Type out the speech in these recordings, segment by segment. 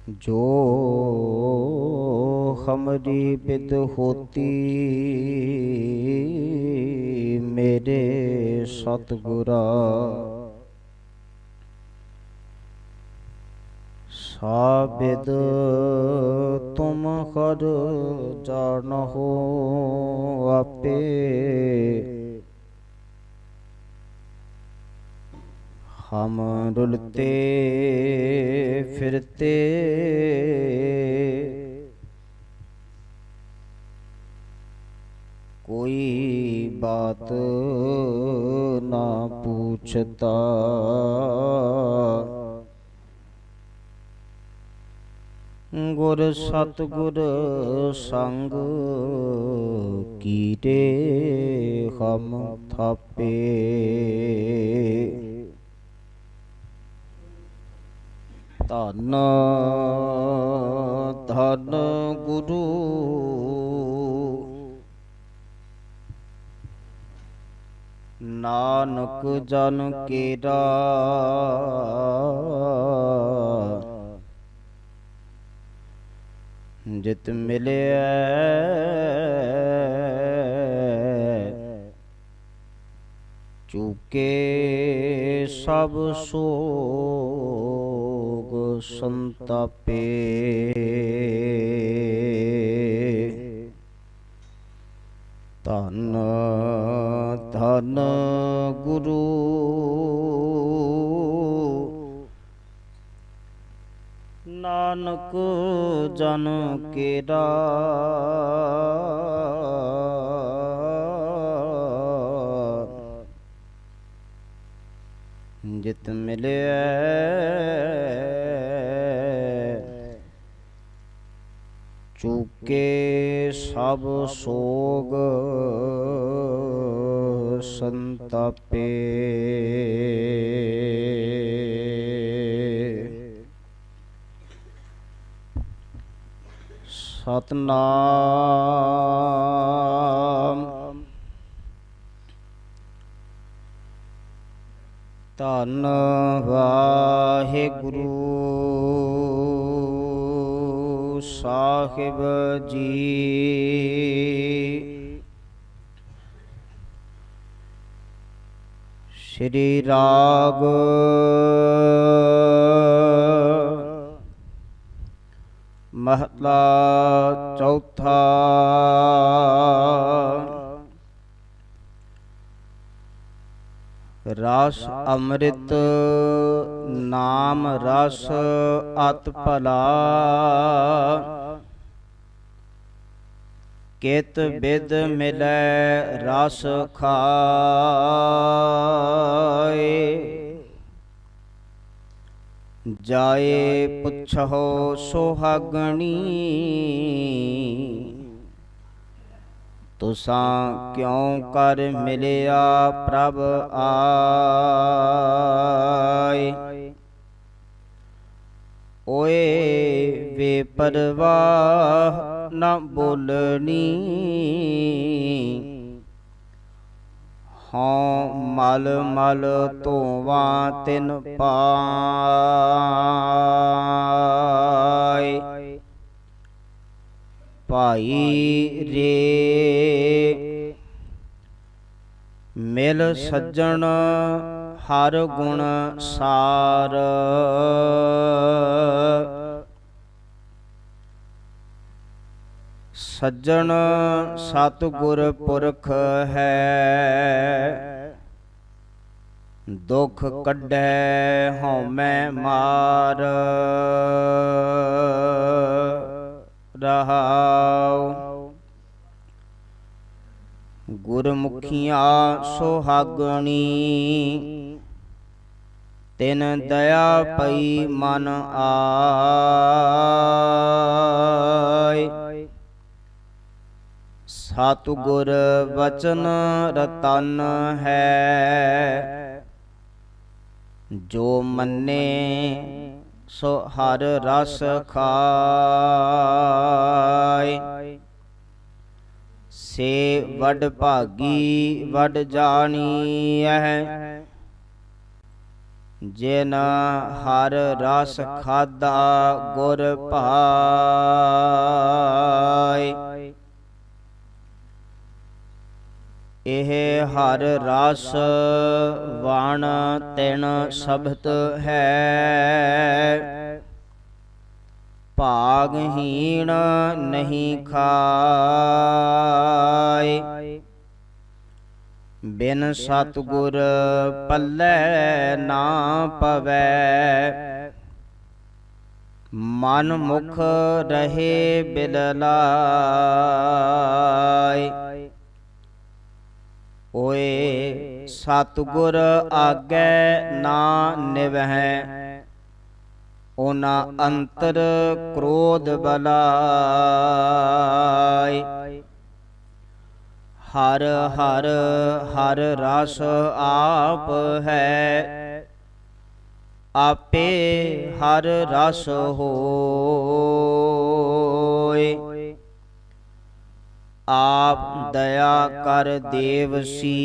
जो हमरी बिद होती मेरे सतगुरा, साबिद तुम हर जानहो आपे। हम रुलते फिरते कोई बात ना पूछता, गुर सतगुर संग कीरे हम थापे। धन धन गुरु नानक जन केरा, जित मिले चूके सब सोग संतापे। धन धन गुरु नानक जन केरा, जित मिले चूके सब सोग संतापे। सतनाम धन वाहिगुरु साहिब जी। श्री राग महला चौथा। रस अमृत नाम रस अत भला, कित बिद मिलै रस खाए। जाए पुछहो सोहागणी, तुसां क्यों कर मिलिया प्रभ आए। ओए वे परवाह न बोलनी, हों मल मल धोवां तिन पाए। भाई रे मिल सज्जन हर गुण सार, सज्जन सतगुर पुरख है। दुख कढ़ै हौमै मार, रहाओ। गुरमुखिया सोहागणी, तिन दया पई मन आय। सतगुर वचन रतन है, जो मन्ने सो हर रस खाय। से वड भागी वड जानी है, ਜਿਨ ਹਰ ਰਸ ਖਾਧਾ ਗੁਰ ਭਾਏ। ਇਹ ਹਰ ਰਸ ਵਣ ਤਿਨ ਸਬਤ ਹੈ, ਭਾਗਹੀਣ ਨਹੀਂ ਖਾਏ। ਬਿਨ ਸਤਿਗੁਰ ਪੱਲੇ ਨਾ ਪਵੈ, ਮਨ ਮੁਖ ਰਹੇ ਬਿਲਲਾਏ। ਓਏ ਸਤਿਗੁਰ ਆਗੇ ਨਾ ਨਿਵਹਿ, ਉਹਨਾਂ ਅੰਤਰ ਕ੍ਰੋਧ ਬਲਾਏ। ਹਰ ਹਰ ਹਰ ਰਸ ਆਪ ਹੈ, ਆਪੇ ਹਰ ਰਸ ਹੋਏ। ਆਪ ਦਇਆ ਕਰ ਦੇਵਸੀ,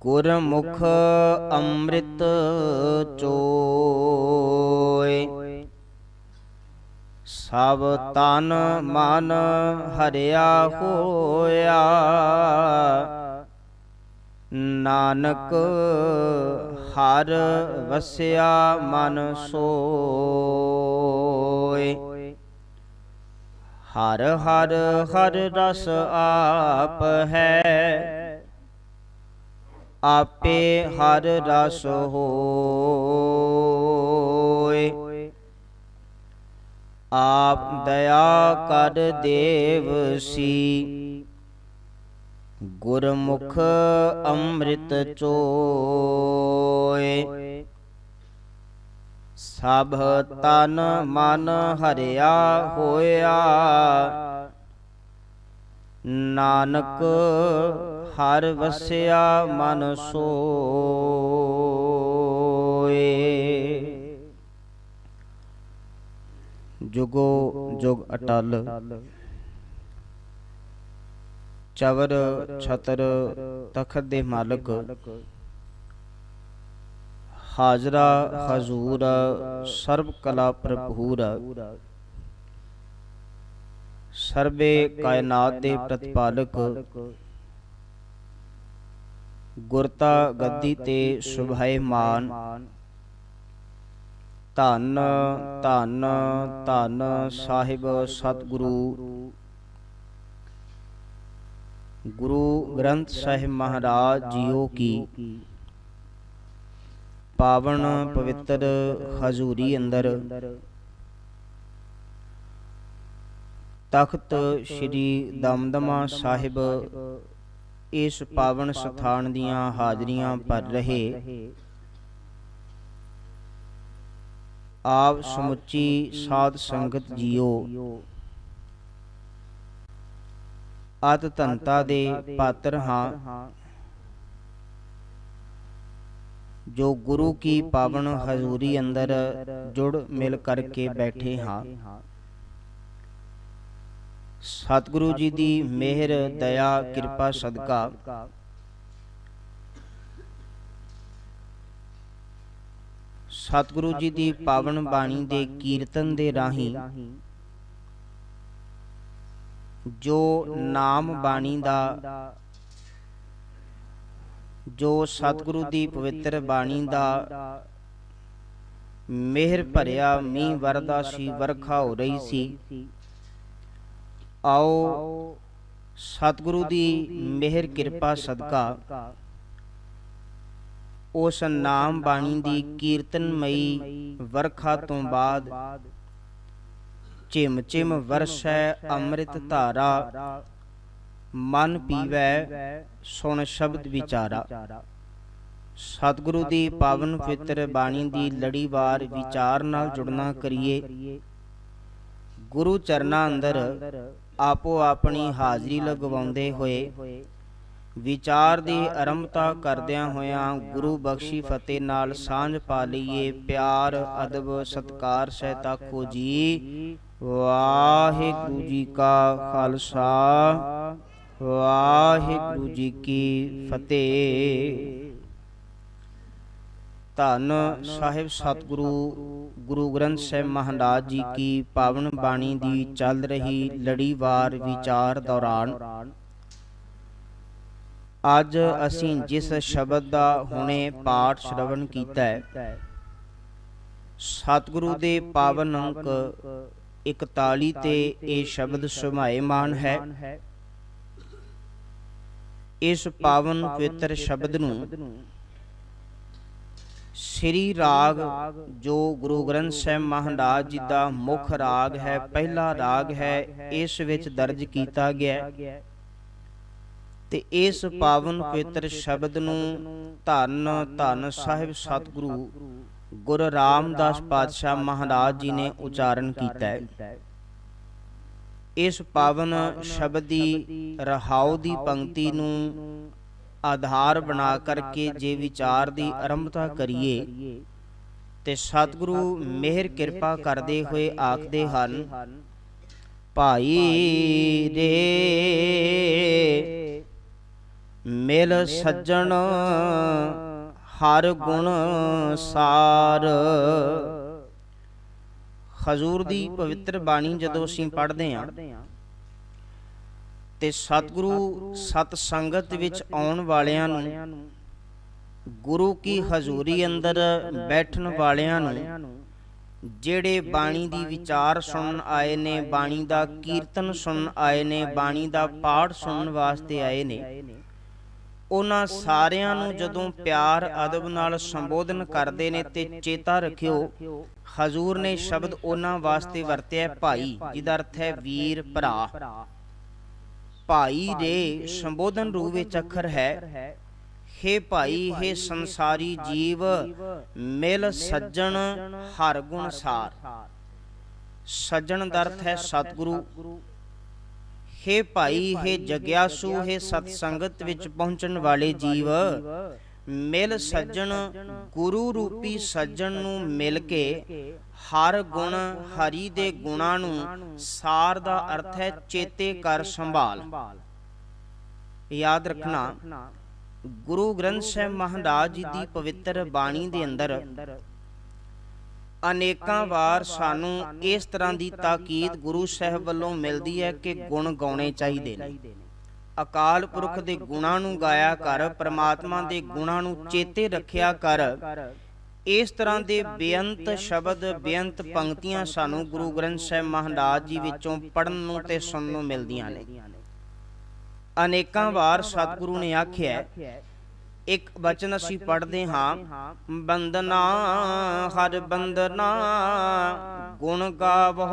ਗੁਰਮੁਖ ਅੰਮ੍ਰਿਤ ਚੋਏ। ਸਭ ਤਨ ਮਨ ਹਰਿਆ ਹੋਇਆ, ਨਾਨਕ ਹਰ ਵਸਿਆ ਮਨ ਸੋਏ। ਹਰ ਹਰ ਹਰ ਰਸ ਆਪ ਹੈ, ਆਪੇ ਹਰ ਰਸ ਹੋਏ। ਆਪ ਦਇਆ ਕਰ ਦੇਵਸੀ, ਗੁਰਮੁਖ ਅੰਮ੍ਰਿਤ ਚੋਏ। ਸਭ ਤਨ ਮਨ ਹਰਿਆ ਹੋਇਆ, ਨਾਨਕ ਹਰ ਵਸਿਆ ਮਨ ਸੋਏ। ਜੁਗੋ ਜੁਗ ਅਟਲ, ਚਵਰ ਛਤਰ ਤਖਤ ਦੇ ਮਾਲਕ, ਹਾਜ਼ਰਾ ਹਜ਼ੂਰ ਸਰਬ ਕਲਾ ਭਰਪੂਰ, ਸਰਬੇ ਕਾਇਨਾਤ ਦੇ ਪ੍ਰਤਿਪਾਲਕ, ਗੁਰਤਾ ਗੱਦੀ ਤੇ ਸੁਭਾਇਮਾਨ। ਧੰਨ ਧੰਨ ਧੰਨ ਸਾਹਿਬ ਸਤਿਗੁਰੂ ਗੁਰੂ ਗ੍ਰੰਥ ਸਾਹਿਬ ਮਹਾਰਾਜ ਜੀਓ ਕੀ ਪਾਵਨ ਪਵਿੱਤਰ ਹਜ਼ੂਰੀ ਅੰਦਰ ਤਖਤ ਸ੍ਰੀ ਦਮਦਮਾ ਸਾਹਿਬ ਇਸ ਪਾਵਨ ਸਥਾਨ ਦੀਆਂ ਹਾਜ਼ਰੀਆਂ ਭਰ ਰਹੇ ਆਪ ਸਮੁੱਚੀ ਸਾਧ ਸੰਗਤ ਜੀਓ, ਅਤ ਧੰਤਾ ਦੇ ਪਾਤਰ ਹਾਂ, ਜੋ ਗੁਰੂ ਕੀ ਪਾਵਨ ਹਜ਼ੂਰੀ ਅੰਦਰ ਜੁੜ ਮਿਲ ਕਰਕੇ ਬੈਠੇ ਹਾਂ। ਸਤਿਗੁਰੂ ਜੀ ਦੀ ਮਿਹਰ ਦਇਆ ਕਿਰਪਾ ਸਦਕਾ ਸਤਿਗੁਰੂ ਜੀ ਦੀ ਪਾਵਨ ਬਾਣੀ ਦੇ ਕੀਰਤਨ ਦੇ ਰਾਹੀਂ ਜੋ ਨਾਮ ਬਾਣੀ ਦਾ, ਜੋ ਸਤਿਗੁਰੂ ਦੀ ਪਵਿੱਤਰ ਬਾਣੀ ਦਾ ਮਿਹਰ ਭਰਿਆ ਮੀਂਹ ਵਰਦਾ ਸੀ, ਵਰਖਾ ਹੋ ਰਹੀ ਸੀ। ਆਓ ਸਤਿਗੁਰੂ ਦੀ ਮਿਹਰ ਕਿਰਪਾ ਸਦਕਾ ਉਸ ਨਾਮ ਬਾਣੀ ਦੀ ਕੀਰਤਨਮਈ ਵਰਖਾ ਤੋਂ ਬਾਅਦ ਝਿਮ ਝਿਮ ਵਰਸੈ ਅੰਮ੍ਰਿਤ ਧਾਰਾ, ਮਨ ਪੀਵੈ ਸੁਣ ਸ਼ਬਦ ਵਿਚਾਰਾ। ਸਤਿਗੁਰੂ ਦੀ ਪਾਵਨ ਪਵਿੱਤਰ ਬਾਣੀ ਦੀ ਲੜੀਵਾਰ ਵਿਚਾਰ ਨਾਲ ਜੁੜਨਾ ਕਰੀਏ। ਗੁਰੂ ਚਰਨਾਂ ਅੰਦਰ ਆਪੋ ਆਪਣੀ ਹਾਜ਼ਰੀ ਲਗਵਾਉਂਦੇ ਹੋਏ ਵਿਚਾਰ ਦੀ ਆਰੰਭਤਾ ਕਰਦਿਆਂ ਹੋਇਆਂ ਗੁਰੂ ਬਖਸ਼ੀ ਫਤਿਹ ਨਾਲ ਸਾਂਝ ਪਾ ਲਈਏ। ਪਿਆਰ ਅਦਬ ਸਤਿਕਾਰ ਸਹਿਤ ਆਖੋ ਜੀ ਵਾਹਿਗੁਰੂ ਜੀ ਕਾ ਖਾਲਸਾ, ਵਾਹਿਗੁਰੂ ਜੀ ਕੀ ਫਤਿਹ। ਧੰਨ ਸਾਹਿਬ ਸਤਿਗੁਰੂ ਗੁਰੂ ਗ੍ਰੰਥ ਸਾਹਿਬ ਮਹਾਰਾਜ ਜੀ ਕੀ ਪਾਵਨ ਬਾਣੀ ਦੀ ਚੱਲ ਰਹੀ ਲੜੀਵਾਰ ਵਿਚਾਰ ਦੌਰਾਨ ਅੱਜ ਅਸੀਂ ਜਿਸ ਸ਼ਬਦ ਦਾ ਹੁਣੇ ਪਾਠ ਸ਼ਰਵਣ ਕੀਤਾ ਹੈ, ਸਤਿਗੁਰੂ ਦੇ ਪਾਵਨ ਅੰਕ 41 ਤੇ ਇਹ ਸ਼ਬਦ ਸੁਭਾਏਮਾਨ ਹੈ। ਇਸ ਪਾਵਨ ਪਵਿੱਤਰ ਸ਼ਬਦ ਨੂੰ ਸ੍ਰੀ ਰਾਗ ਜੋ ਗੁਰੂ ਗ੍ਰੰਥ ਸਾਹਿਬ ਮਹਾਰਾਜ ਜੀ ਦਾ ਮੁੱਖ ਰਾਗ ਹੈ, ਪਹਿਲਾ ਰਾਗ ਹੈ, ਇਸ ਵਿੱਚ ਦਰਜ ਕੀਤਾ ਗਿਆ ਤੇ ਇਸ ਪਾਵਨ ਪਵਿੱਤਰ ਸ਼ਬਦ ਨੂੰ ਧੰਨ ਧੰਨ ਸਾਹਿਬ ਸਤਿਗੁਰੂ ਗੁਰੂ ਰਾਮਦਾਸ ਪਾਤਸ਼ਾਹ ਮਹਾਰਾਜ ਜੀ ਨੇ ਉਚਾਰਨ ਕੀਤਾ ਹੈ। ਇਸ ਪਾਵਨ ਸ਼ਬਦ ਦੀ ਰਹਾਉ ਦੀ ਪੰਕਤੀ ਨੂੰ ਆਧਾਰ ਬਣਾ ਕਰਕੇ ਜੇ ਵਿਚਾਰ ਦੀ ਆਰੰਭਤਾ ਕਰੀਏ ਤੇ ਸਤਿਗੁਰੂ ਮਿਹਰ ਕਿਰਪਾ ਕਰਦੇ ਹੋਏ ਆਖਦੇ ਹਨ, ਭਾਈ ਰੇ ਮਿਲ ਸੱਜਣ ਹਰ ਗੁਣ ਸਾਰ। ਹਜ਼ੂਰ ਦੀ ਪਵਿੱਤਰ ਬਾਣੀ ਜਦੋਂ ਅਸੀਂ ਪੜ੍ਹਦੇ ਹਾਂ ਤੇ ਸਤਿਗੁਰੂ ਸਤ ਸੰਗਤ ਵਿੱਚ ਆਉਣ ਵਾਲਿਆਂ ਨੂੰ, ਗੁਰੂ ਕੀ ਹਜ਼ੂਰੀ ਅੰਦਰ ਬੈਠਣ ਵਾਲਿਆਂ ਨੂੰ, ਜਿਹੜੇ ਬਾਣੀ ਦੀ ਵਿਚਾਰ ਸੁਣਨ ਆਏ ਨੇ, ਬਾਣੀ ਦਾ ਕੀਰਤਨ ਸੁਣਨ ਆਏ ਨੇ, ਬਾਣੀ ਦਾ ਪਾਠ ਸੁਣਨ ਵਾਸਤੇ ਆਏ ਨੇ, ਉਹਨਾਂ ਸਾਰਿਆਂ ਨੂੰ ਜਦੋਂ ਪਿਆਰ ਅਦਬ ਨਾਲ ਸੰਬੋਧਨ ਕਰਦੇ ਨੇ ਤੇ ਚੇਤਾ ਰੱਖਿਓ ਹਜ਼ੂਰ ਨੇ ਸ਼ਬਦ ਉਹਨਾਂ ਵਾਸਤੇ ਵਰਤਿਆ ਭਾਈ, ਜਿਹਦਾ ਅਰਥ ਹੈ ਵੀਰ ਭਰਾ। ਭਾਈ ਦੇ ਸੰਬੋਧਨ ਰੂਪ ਵਿੱਚ ਅੱਖਰ ਹੈ, ਹੇ ਭਾਈ, ਹੇ ਸੰਸਾਰੀ ਜੀਵ, ਮਿਲ ਸੱਜਣ ਹਰ ਗੁਣ ਸਾਰ। ਸੱਜਣ ਦਾ ਅਰਥ ਹੈ ਸਤਿਗੁਰੂ। ਹੇ ਭਾਈ, ਹੇ ਜਗਿਆਸੂ, ਹੇ ਸਤ ਸੰਗਤ ਵਿੱਚ ਪਹੁੰਚਣ ਵਾਲੇ ਜੀਵ, ਮਿਲ ਸੱਜਣ ਗੁਰੂ ਰੂਪੀ ਸੱਜਣ ਨੂੰ ਮਿਲ ਕੇ ਹਰ ਗੁਣ ਹਰੀ ਦੇ ਗੁਣਾਂ ਨੂੰ, ਸਾਰ ਦਾ ਅਰਥ ਹੈ ਚੇਤੇ ਕਰ ਸੰਭਾਲ। ਯਾਦ ਰੱਖਣਾ, ਗੁਰੂ ਗ੍ਰੰਥ ਸਾਹਿਬ ਮਹਾਰਾਜ ਜੀ ਦੀ ਪਵਿੱਤਰ ਬਾਣੀ ਦੇ ਅੰਦਰ ਅਨੇਕਾਂ ਵਾਰ ਸਾਨੂੰ ਇਸ ਤਰ੍ਹਾਂ ਦੀ ਤਾਕੀਦ ਗੁਰੂ ਸਾਹਿਬ ਵੱਲੋਂ ਮਿਲਦੀ ਹੈ ਕਿ ਗੁਣ ਗਾਉਣੇ ਚਾਹੀਦੇ ਨੇ। ਅਕਾਲ ਪੁਰਖ ਦੇ ਗੁਣਾਂ ਨੂੰ ਗਾਇਆ ਕਰ, ਪ੍ਰਮਾਤਮਾ ਦੇ ਗੁਣਾਂ ਨੂੰ ਚੇਤੇ ਰੱਖਿਆ ਕਰ। ਇਸ ਤਰ੍ਹਾਂ ਦੇ ਬੇਅੰਤ ਸ਼ਬਦ, ਬੇਅੰਤ ਪੰਕਤੀਆਂ ਸਾਨੂੰ ਗੁਰੂ ਗ੍ਰੰਥ ਸਾਹਿਬ ਮਹਾਰਾਜ ਜੀ ਵਿੱਚੋਂ ਪੜ੍ਹਨ ਨੂੰ ਤੇ ਸੁਣਨ ਨੂੰ ਮਿਲਦੀਆਂ ਨੇ। ਅਨੇਕਾਂ ਵਾਰ ਸਤਿਗੁਰੂ ਨੇ ਆਖਿਆ, ਇੱਕ ਬਚਨ ਅਸੀਂ ਪੜ੍ਹਦੇ ਹਾਂ, ਬੰਦਨਾ ਹਰ ਬੰਦਨਾ ਗੁਣ ਗਾਵੋ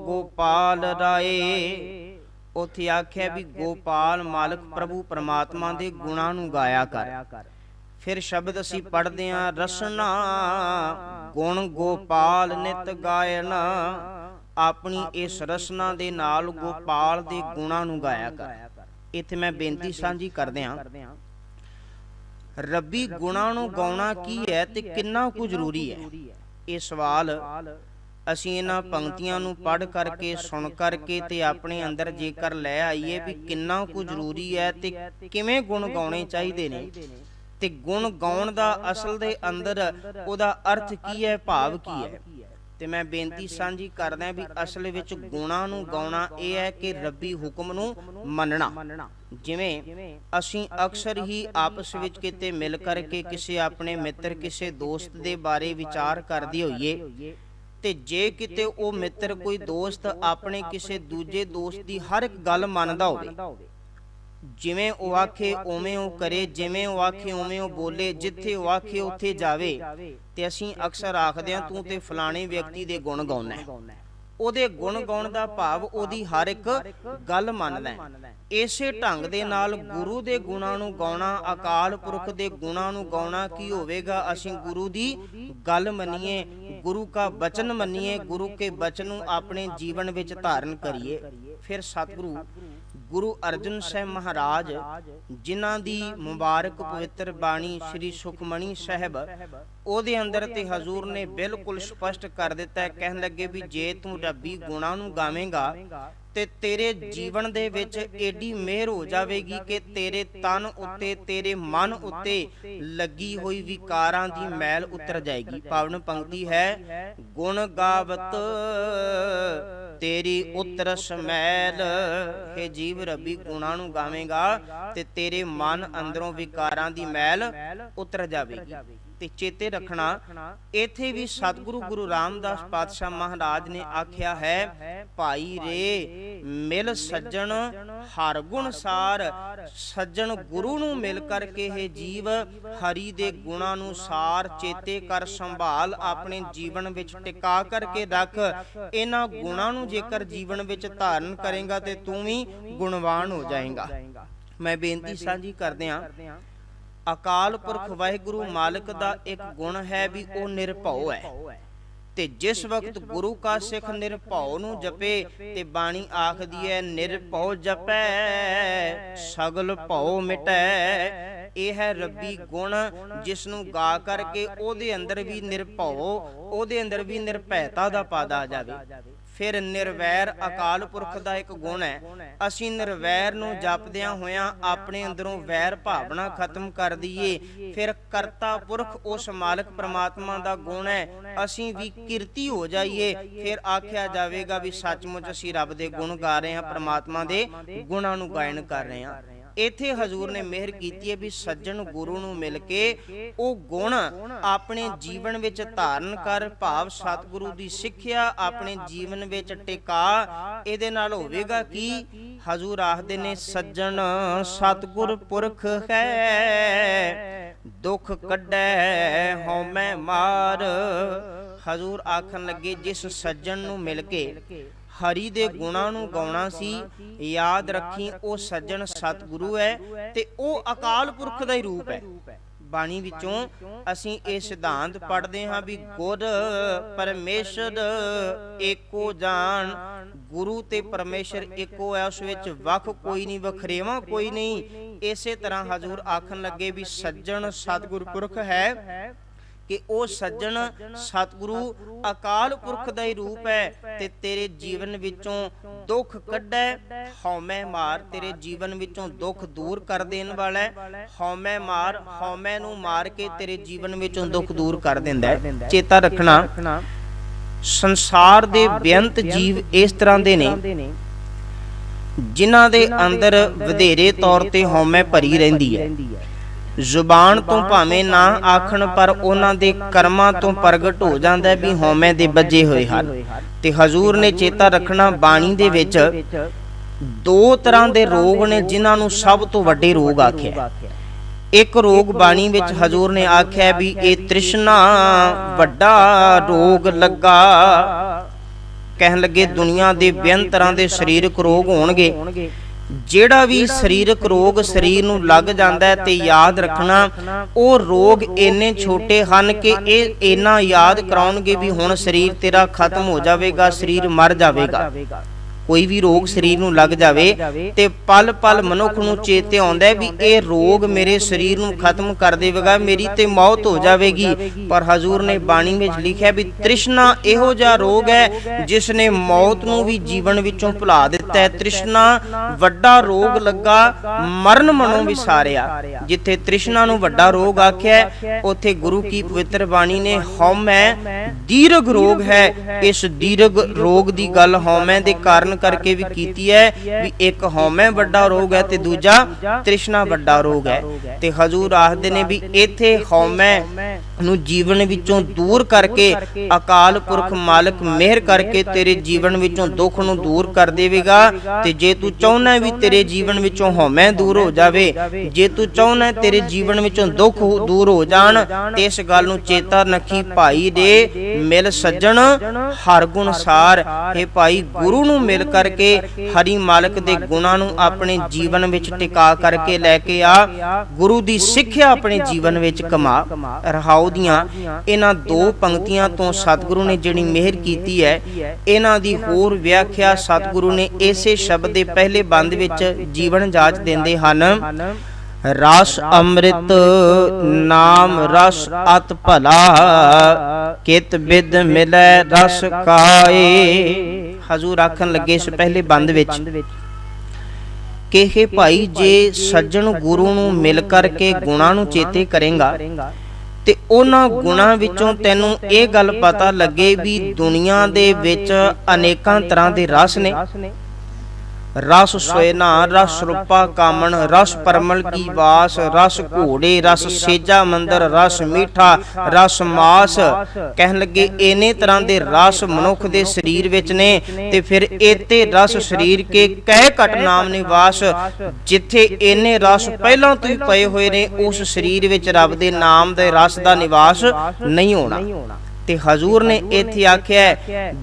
ਗੋਪਾਲ ਰਾਏ। ਉੱਥੇ ਆਖਿਆ ਵੀ ਗੋਪਾਲ ਮਾਲਕ ਪ੍ਰਭੂ ਪਰਮਾਤਮਾ ਦੇ ਗੁਣਾਂ ਨੂੰ ਗਾਇਆ ਕਰ। ਫਿਰ ਸ਼ਬਦ ਅਸੀਂ ਪੜ੍ਹਦੇ ਹਾਂ, ਰਸਨਾ ਗੁਣ ਗੋਪਾਲ ਨਿਤ ਗਾਇਨ। ਆਪਣੀ ਇਸ ਰਸਨਾ ਦੇ ਨਾਲ ਗੋਪਾਲ ਦੇ ਗੁਣਾਂ ਨੂੰ ਗਾਇਆ ਕਰ। ਇੱਥੇ ਮੈਂ ਬੇਨਤੀ ਸਾਂਝੀ ਕਰਦੇ ਹਾਂ, ਰੱਬੀ ਗੁਣਾਂ ਨੂੰ ਗਾਉਣਾ ਕੀ ਹੈ ਤੇ ਕਿੰਨਾ ਕੁ ਜ਼ਰੂਰੀ ਹੈ? ਇਹ ਸਵਾਲ ਅਸੀਂ ਇਹਨਾਂ ਪੰਕਤੀਆਂ ਨੂੰ ਪੜ੍ਹ ਕਰਕੇ, ਸੁਣ ਕਰਕੇ ਤੇ ਆਪਣੇ ਅੰਦਰ ਜੇਕਰ ਲੈ ਆਈਏ ਵੀ ਕਿੰਨਾ ਕੁ ਜ਼ਰੂਰੀ ਹੈ ਤੇ ਕਿਵੇਂ ਗੁਣ ਗਾਉਣੇ ਚਾਹੀਦੇ ਨੇ, ਤੇ ਗੁਣ ਗਾਉਣ ਦਾ ਅਸਲ ਦੇ ਅੰਦਰ ਉਹਦਾ ਅਰਥ ਕੀ ਹੈ, ਭਾਵ ਕੀ ਹੈ, ਤੇ ਮੈਂ ਬੇਨਤੀ ਸਾਂਝੀ ਕਰਦਾ ਵੀ ਅਸਲ ਵਿੱਚ ਗੁਣਾਂ ਨੂੰ ਗਾਉਣਾ ਇਹ ਹੈ ਕਿ ਰੱਬੀ ਹੁਕਮ ਨੂੰ ਮੰਨਣਾ। ਜਿਵੇਂ ਅਸੀਂ ਅਕਸਰ ਹੀ ਆਪਸ ਵਿੱਚ ਕਿਤੇ ਮਿਲ ਕਰਕੇ ਕਿਸੇ ਆਪਣੇ ਮਿੱਤਰ, ਕਿਸੇ ਦੋਸਤ ਦੇ ਬਾਰੇ ਵਿਚਾਰ ਕਰਦੇ ਹੋਈਏ ਤੇ ਜੇ ਕਿਤੇ ਉਹ ਮਿੱਤਰ, ਕੋਈ ਦੋਸਤ ਆਪਣੇ ਕਿਸੇ ਦੂਜੇ ਦੋਸਤ ਦੀ ਹਰ ਇੱਕ ਗੱਲ ਮੰਨਦਾ ਹੋਵੇ, ਜਿਵੇਂ ਉਹ ਆਖੇ ਉਵੇਂ ਉਹ ਕਰੇ, ਜਿਵੇਂ ਉਹ ਆਖੇ ਉਵੇਂ ਉਹ ਬੋਲੇ, ਜਿੱਥੇ ਉਹ ਆਖੇ ਉੱਥੇ ਜਾਵੇ, ਤੇ ਅਸੀਂ ਅਕਸਰ ਆਖਦੇ ਹਾਂ ਤੂੰ ਤੇ ਫਲਾਣੇ ਵਿਅਕਤੀ ਦੇ ਗੁਣ ਗਾਉਣਾ। ਉਹਦੇ ਗੁਣ ਗਾਉਣ ਦਾ ਭਾਵ ਉਹਦੀ ਹਰ ਇੱਕ ਗੱਲ ਮੰਨਦਾ। ਇਸੇ ਢੰਗ ਦੇ ਨਾਲ ਗੁਰੂ ਦੇ ਗੁਣਾਂ ਨੂੰ ਗਾਉਣਾ, ਅਕਾਲ ਪੁਰਖ ਦੇ ਗੁਣਾਂ ਨੂੰ ਗਾਉਣਾ ਕੀ ਹੋਵੇਗਾ? ਅਸੀਂ ਗੁਰੂ ਦੀ ਗੱਲ ਮੰਨੀਏ, ਗੁਰੂ ਕਾ ਬਚਨ ਮੰਨੀਏ, ਗੁਰੂ ਕੇ ਬਚਨ ਨੂੰ ਆਪਣੇ ਜੀਵਨ ਵਿੱਚ ਧਾਰਨ ਕਰੀਏ। ਫਿਰ ਸਤਿਗੁਰੂ ਗੁਰੂ ਅਰਜਨ ਸਾਹਿਬ ਮਹਾਰਾਜ, ਜਿਨ੍ਹਾਂ ਦੀ ਮੁਬਾਰਕ ਪਵਿੱਤਰ ਬਾਣੀ ਸ੍ਰੀ ਸੁਖਮਣੀ ਸਾਹਿਬ, ਉਹਦੇ ਅੰਦਰ ਤੇ ਹਜ਼ੂਰ ਨੇ ਬਿਲਕੁਲ ਸਪਸ਼ਟ ਕਰ ਦਿੱਤਾ ਹੈ। ਕਹਿਣ ਲੱਗੇ ਵੀ ਜੇ ਤੂੰ ਰੱਬੀ ਗੁਣਾਂ ਨੂੰ ਗਾਵੇਂਗਾ ਤੇ ਤੇਰੇ ਜੀਵਨ ਦੇ ਵਿੱਚ ਏਡੀ ਮਿਹਰ ਹੋ ਜਾਵੇਗੀ ਕਿ ਤੇਰੇ ਤਨ ਉੱਤੇ, ਤੇਰੇ ਮਨ ਉੱਤੇ ਲੱਗੀ ਹੋਈ ਵਿਕਾਰਾਂ ਦੀ ਮੈਲ ਉਤਰ ਜਾਏਗੀ। ਪਾਵਨ ਪੰਕਤੀ ਹੈ, ਗੁਣ ਗਾਵਤ ਤੇਰੀ ਉਤਰਸ ਮੈਲ। हे ਜੀਵ, ਰੱਬੀ ਗੁਣਾਂ ਨੂੰ ਗਾਵੇਂਗਾ ਤੇ ਤੇਰੇ ਮਨ ਅੰਦਰੋਂ ਵਿਕਾਰਾਂ ਦੀ ਮੈਲ ਉਤਰ ਜਾਵੇਗੀ। ਤੇ ਚੇਤੇ ਰੱਖਣਾ, ਇੱਥੇ ਵੀ ਸਤਿਗੁਰੂ ਗੁਰੂ ਰਾਮਦਾਸ ਪਾਤਸ਼ਾਹ ਮਹਾਰਾਜ ਨੇ ਆਖਿਆ ਹੈ, ਭਾਈ ਰੇ ਮਿਲ ਸੱਜਣ ਹਰ ਗੁਣ ਸਾਰ। ਸੱਜਣ ਗੁਰੂ ਨੂੰ ਮਿਲ ਕਰਕੇ ਇਹ ਜੀਵ ਹਰੀ ਦੇ ਗੁਣਾਂ ਨੂੰ ਸਾਰ ਚੇਤੇ ਕਰ, ਸੰਭਾਲ, ਆਪਣੇ ਜੀਵਨ ਵਿੱਚ ਟਿਕਾ ਕਰਕੇ ਰੱਖ। ਇਹਨਾਂ ਗੁਣਾਂ ਨੂੰ ਜੇਕਰ ਜੀਵਨ ਵਿੱਚ ਧਾਰਨ ਕਰੇਗਾ ਤੇ ਤੂੰ ਵੀ ਗੁਣਵਾਨ ਹੋ ਜਾਏਗਾ। ਮੈਂ ਬੇਨਤੀ ਸਾਂਝੀ ਕਰਦਿਆਂ, ਅਕਾਲ ਪੁਰਖ ਵਾਹਿਗੁਰੂ ਮਾਲਕ ਦਾ ਇੱਕ ਗੁਣ ਹੈ ਵੀ ਉਹ ਨਿਰਭਉ ਹੈ। ਤੇ ਜਿਸ ਵਕਤ ਗੁਰੂ ਕਾ ਸਿੱਖ ਨਿਰਭਉ ਨੂੰ ਜਪੇ ਤੇ ਬਾਣੀ ਆਖਦੀ ਹੈ, ਨਿਰਭਉ ਜਪੈ ਸਗਲ ਭਉ ਮਿਟੈ। ਇਹ ਹੈ ਰੱਬੀ ਗੁਣ, ਜਿਸ ਨੂੰ ਗਾ ਕਰਕੇ ਉਹਦੇ ਅੰਦਰ ਵੀ ਨਿਰਭਉ, ਉਹਦੇ ਅੰਦਰ ਵੀ ਨਿਰਭੈਤਾ ਦਾ ਪਦ ਆ ਜਾਵੇ। ਫਿਰ ਨਿਰਵੈਰ ਅਕਾਲ ਪੁਰਖ ਦਾ ਇੱਕ ਗੁਣ ਹੈ। ਅਸੀਂ ਨਿਰਵੈਰ ਨੂੰ ਜਪਦਿਆਂ ਹੋਇਆਂ ਆਪਣੇ ਅੰਦਰੋਂ ਵੈਰ ਭਾਵਨਾ ਖਤਮ ਕਰ ਦਈਏ। ਫਿਰ ਕਰਤਾ ਪੁਰਖ ਉਸ ਮਾਲਕ ਪ੍ਰਮਾਤਮਾ ਦਾ ਗੁਣ ਹੈ, ਅਸੀਂ ਵੀ ਕਿਰਤੀ ਹੋ ਜਾਈਏ। ਫਿਰ ਆਖਿਆ ਜਾਵੇਗਾ ਵੀ ਸੱਚਮੁੱਚ ਅਸੀਂ ਰੱਬ ਦੇ ਗੁਣ ਗਾ ਰਹੇ ਹਾਂ, ਪ੍ਰਮਾਤਮਾ ਦੇ ਗੁਣਾਂ ਨੂੰ ਗਾਇਨ ਕਰ ਰਹੇ ਹਾਂ। ਇੱਥੇ ਹਜ਼ੂਰ ਨੇ ਮਿਹਰ ਕੀਤੀ ਹੈ ਵੀ ਸੱਜਣ ਗੁਰੂ ਨੂੰ ਮਿਲ ਕੇ ਉਹ ਗੁਣ ਆਪਣੇ ਜੀਵਨ ਵਿੱਚ ਧਾਰਨ ਕਰ, ਭਾਵ ਸਤਿਗੁਰੂ ਦੀ ਸਿੱਖਿਆ ਆਪਣੇ ਜੀਵਨ ਵਿੱਚ ਟਿਕਾ। ਇਹਦੇ ਨਾਲ ਹੋਵੇਗਾ ਕਿ ਹਜ਼ੂਰ ਆਖਦੇ ਨੇ, ਸੱਜਣ ਸਤਿਗੁਰ ਪੁਰਖ ਹੈ, ਦੁੱਖ ਕੱਢੈ ਹਉਮੈ ਮਾਰ। ਹਜ਼ੂਰ ਆਖਣ ਲੱਗੇ, ਜਿਸ ਸੱਜਣ ਨੂੰ ਮਿਲ ਕੇ ਹਰੀ ਦੇ ਗੁਣਾਂ ਨੂੰ ਗਾਉਣਾ ਸੀ, ਯਾਦ ਰੱਖੀ ਉਹ ਸੱਜਣ ਸਤਿਗੁਰੂ ਹੈ ਤੇ ਉਹ ਅਕਾਲ ਪੁਰਖ ਦਾ ਹੀ ਰੂਪ ਹੈ। ਬਾਣੀ ਵਿੱਚੋਂ ਅਸੀਂ ਇਹ ਸਿਧਾਂਤ ਪੜ੍ਹਦੇ ਹਾਂ ਵੀ ਗੁਰ ਪਰਮੇਸ਼ਰ ਏਕੋ ਜਾਣ। ਗੁਰੂ ਤੇ ਪਰਮੇਸ਼ਰ ਇੱਕੋ ਹੈ, ਉਸ ਵਿੱਚ ਵੱਖ ਕੋਈ ਨਹੀਂ, ਵਖਰੇਵਾਂ ਕੋਈ ਨਹੀਂ। ਇਸੇ ਤਰ੍ਹਾਂ ਹਜ਼ੂਰ ਆਖਣ ਲੱਗੇ ਵੀ ਸੱਜਣ ਸਤਿਗੁਰ ਪੁਰਖ ਹੈ ਕਿ ਉਹ ਸੱਜਣ ਸਤਿਗੁਰੂ ਅਕਾਲ ਪੁਰਖ ਦਾ ਹੀ ਰੂਪ ਹੈ ਤੇ ਤੇਰੇ ਜੀਵਨ ਵਿੱਚੋਂ ਦੁੱਖ ਕੱਢੈ ਹਉਮੈ ਮਾਰ। ਤੇਰੇ ਜੀਵਨ ਵਿੱਚੋਂ ਦੁੱਖ ਦੂਰ ਕਰ ਦੇਣ ਵਾਲਾ ਹੈ। ਹਉਮੈ ਮਾਰ, ਹਉਮੈ ਨੂੰ ਮਾਰ ਕੇ ਤੇਰੇ ਜੀਵਨ ਵਿੱਚੋਂ ਦੁੱਖ ਦੂਰ ਕਰ ਦਿੰਦਾ ਹੈ। ਚੇਤਾ ਰੱਖਣਾ, ਸੰਸਾਰ ਦੇ ਬੇਅੰਤ ਜੀਵ ਇਸ ਤਰ੍ਹਾਂ ਦੇ ਨੇ ਜਿਨ੍ਹਾਂ ਦੇ ਅੰਦਰ ਵਧੇਰੇ ਤੌਰ ਤੇ ਹਉਮੈ ਭਰੀ ਰਹਿੰਦੀ ਹੈ। ਜ਼ੁਬਾਨ ਤੋਂ ਭਾਵੇਂ ਨਾ ਆਖਣ ਪਰ ਉਹਨਾਂ ਦੇ ਕਰਮਾਂ ਤੋਂ ਪ੍ਰਗਟ ਹੋ ਜਾਂਦਾ ਵੀ ਹਉਮੈ ਦੇ ਬੱਝੇ ਹੋਏ ਹਨ। ਤੇ ਹਜ਼ੂਰ ਨੇ ਚੇਤਾ ਰੱਖਣਾ, ਬਾਣੀ ਦੇ ਵਿੱਚ ਦੋ ਤਰ੍ਹਾਂ ਦੇ ਰੋਗ ਨੇ ਜਿਨ੍ਹਾਂ ਨੂੰ ਸਭ ਤੋਂ ਵੱਡੇ ਰੋਗ ਆਖਿਆ। ਇੱਕ ਰੋਗ ਬਾਣੀ ਵਿੱਚ ਹਜ਼ੂਰ ਨੇ ਆਖਿਆ ਵੀ ਇਹ ਤ੍ਰਿਸ਼ਨਾ ਵੱਡਾ ਰੋਗ ਲੱਗਾ। ਕਹਿਣ ਲੱਗੇ ਦੁਨੀਆ ਦੇ ਬੇਅੰਤ ਤਰ੍ਹਾਂ ਦੇ ਸਰੀਰਕ ਰੋਗ ਹੋਣਗੇ, ਜਿਹੜਾ ਵੀ ਸਰੀਰਕ ਰੋਗ ਸਰੀਰ ਨੂੰ ਲੱਗ ਜਾਂਦਾ ਹੈ ਤੇ ਯਾਦ ਰੱਖਣਾ ਉਹ ਰੋਗ ਇੰਨੇ ਛੋਟੇ ਹਨ ਕਿ ਇਹ ਇੰਨਾ ਯਾਦ ਕਰਾਉਣਗੇ ਵੀ ਹੁਣ ਸਰੀਰ ਤੇਰਾ ਖਤਮ ਹੋ ਜਾਵੇਗਾ, ਸਰੀਰ ਮਰ ਜਾਵੇਗਾ। ਕੋਈ ਵੀ ਰੋਗ ਸਰੀਰ ਨੂੰ ਲੱਗ ਜਾਵੇ ਤੇ ਪਲ ਪਲ ਮਨੁੱਖ ਨੂੰ ਚੇਤੇ ਆਉਂਦਾ ਵੀ ਇਹ ਰੋਗ ਮੇਰੇ ਸਰੀਰ ਨੂੰ ਖਤਮ ਕਰ ਦੇਵੇਗਾ, ਮੇਰੀ ਤੇ ਮੌਤ ਹੋ ਜਾਵੇਗੀ। ਪਰ ਹਜ਼ੂਰ ਨੇ ਬਾਣੀ ਵਿੱਚ ਲਿਖਿਆ ਵੀ ਤ੍ਰਿਸ਼ਨਾ ਇਹੋ ਜਿਹਾ ਰੋਗ ਹੈ ਜਿਸ ਨੇ ਮੌਤ ਨੂੰ ਵੀ ਜੀਵਨ ਵਿੱਚੋਂ ਭੁਲਾ ਦਿੱਤਾ ਹੈ। ਤ੍ਰਿਸ਼ਨਾ ਵੱਡਾ ਰੋਗ ਲੱਗਾ, ਮਰਨ ਮਨੋਂ ਵਿਸਾਰਿਆ। ਜਿੱਥੇ ਤ੍ਰਿਸ਼ਨਾ ਨੂੰ ਵੱਡਾ ਰੋਗ ਆਖਿਆ, ਉੱਥੇ ਗੁਰੂ ਕੀ ਪਵਿੱਤਰ ਬਾਣੀ ਨੇ ਹਉਮੈ ਦੀਰਘ ਰੋਗ ਹੈ। ਇਸ ਦੀਰਘ ਰੋਗ ਦੀ ਗੱਲ ਹਉਮੈ ਦੇ ਕਾਰਨ ਕਰਕੇ ਵੀ ਕੀਤੀ ਹੈ ਵੀ ਇੱਕ ਹਉਮੈ ਵੱਡਾ ਰੋਗ ਹੈ ਤੇ ਦੂਜਾ ਤ੍ਰਿਸ਼ਨਾ ਵੱਡਾ ਰੋਗ ਹੈ। ਤੇ ਹਜ਼ੂਰ ਆਖਦੇ ਨੇ ਵੀ ਇੱਥੇ ਹਉਮੈ ਨੂੰ ਜੀਵਨ ਵਿੱਚੋਂ ਦੂਰ ਕਰਕੇ ਅਕਾਲ ਪੁਰਖ ਮਾਲਕ ਮਿਹਰ ਕਰਕੇ ਤੇਰੇ ਜੀਵਨ ਵਿੱਚੋਂ ਦੁੱਖ ਨੂੰ ਦੂਰ ਕਰ ਦੇਵੇਗਾ। ਤੇ ਜੇ ਤੂੰ ਚਾਹੁੰਦਾ ਵੀ ਤੇਰੇ ਜੀਵਨ ਵਿੱਚੋਂ ਹਉਮੈ ਦੂਰ ਹੋ ਜਾਵੇ, ਜੇ ਤੂੰ ਚਾਹੁੰਦਾ ਤੇਰੇ ਜੀਵਨ ਵਿੱਚੋਂ ਦੁੱਖ ਦੂਰ ਹੋ ਜਾਣ, ਤੇ ਇਸ ਗੱਲ ਨੂੰ ਚੇਤਾ ਰੱਖੀ, ਭਾਈ ਦੇ ਮਿਲ ਸੱਜਣ ਹਰ ਗੁਣ ਸਾਰ। ਇਹ ਭਾਈ ਗੁਰੂ ਨੂੰ ਮਿਲ ਕਰਕੇ ਹਰੀ ਮਾਲਕ ਦੇ ਗੁਣਾਂ ਨੂੰ ਆਪਣੇ ਜੀਵਨ ਵਿੱਚ ਟਿਕਾ ਕਰਕੇ ਲੈ ਕੇ ਆ। ਗੁਰੂ ਦੀ ਸਿੱਖਿਆ ਆਪਣੇ ਜੀਵਨ ਵਿੱਚ ਕਮਾ। ਰਹਾਉ ਦੀਆਂ ਇਹਨਾਂ ਦੋ ਪੰਕਤੀਆਂ ਤੋਂ ਸਤਿਗੁਰੂ ਨੇ ਜਿਹੜੀ ਮਿਹਰ ਕੀਤੀ ਹੈ, ਇਹਨਾਂ ਦੀ ਹੋਰ ਵਿਆਖਿਆ ਸਤਿਗੁਰੂ ਨੇ ਇਸੇ ਸ਼ਬਦ ਦੇ ਪਹਿਲੇ ਬੰਦ ਵਿੱਚ ਜੀਵਨ ਜਾਚ ਦਿੰਦੇ ਹਨ। ਰਸ ਅੰਮ੍ਰਿਤ ਨਾਮ ਰਸ ਅਤ ਭਲਾ, ਕਿਤ ਬਿਦ ਮਿਲੈ ਰਸ ਕਾਏ। हजूर आखन लगे इस पहले बंद विच कि हे भाई जे सज्जन गुरु नूं मिल करके गुणां नूं चेते करेगा ते उन्हां गुणां विचों तैनूं ये गल पता लगे भी दुनिया दे विच अनेकां तरह दे रस ने। रस सोयना, रस रूपा कामन, रस परमल की वास, रस घोड़े, रस सेजा मंदर, रस मीठा, रस मास। कहन लगे इन्ने तरह दे रस मनुख दे शरीर विच ने ते फिर इते रस शरीर के कह घट नाम निवास। जिथे इन्ने रस पहलां तो ही पए होए ने उस शरीर विच रब दे नाम दे रस दा निवास नहीं होना। ते हजूर ने इत्थे आख्या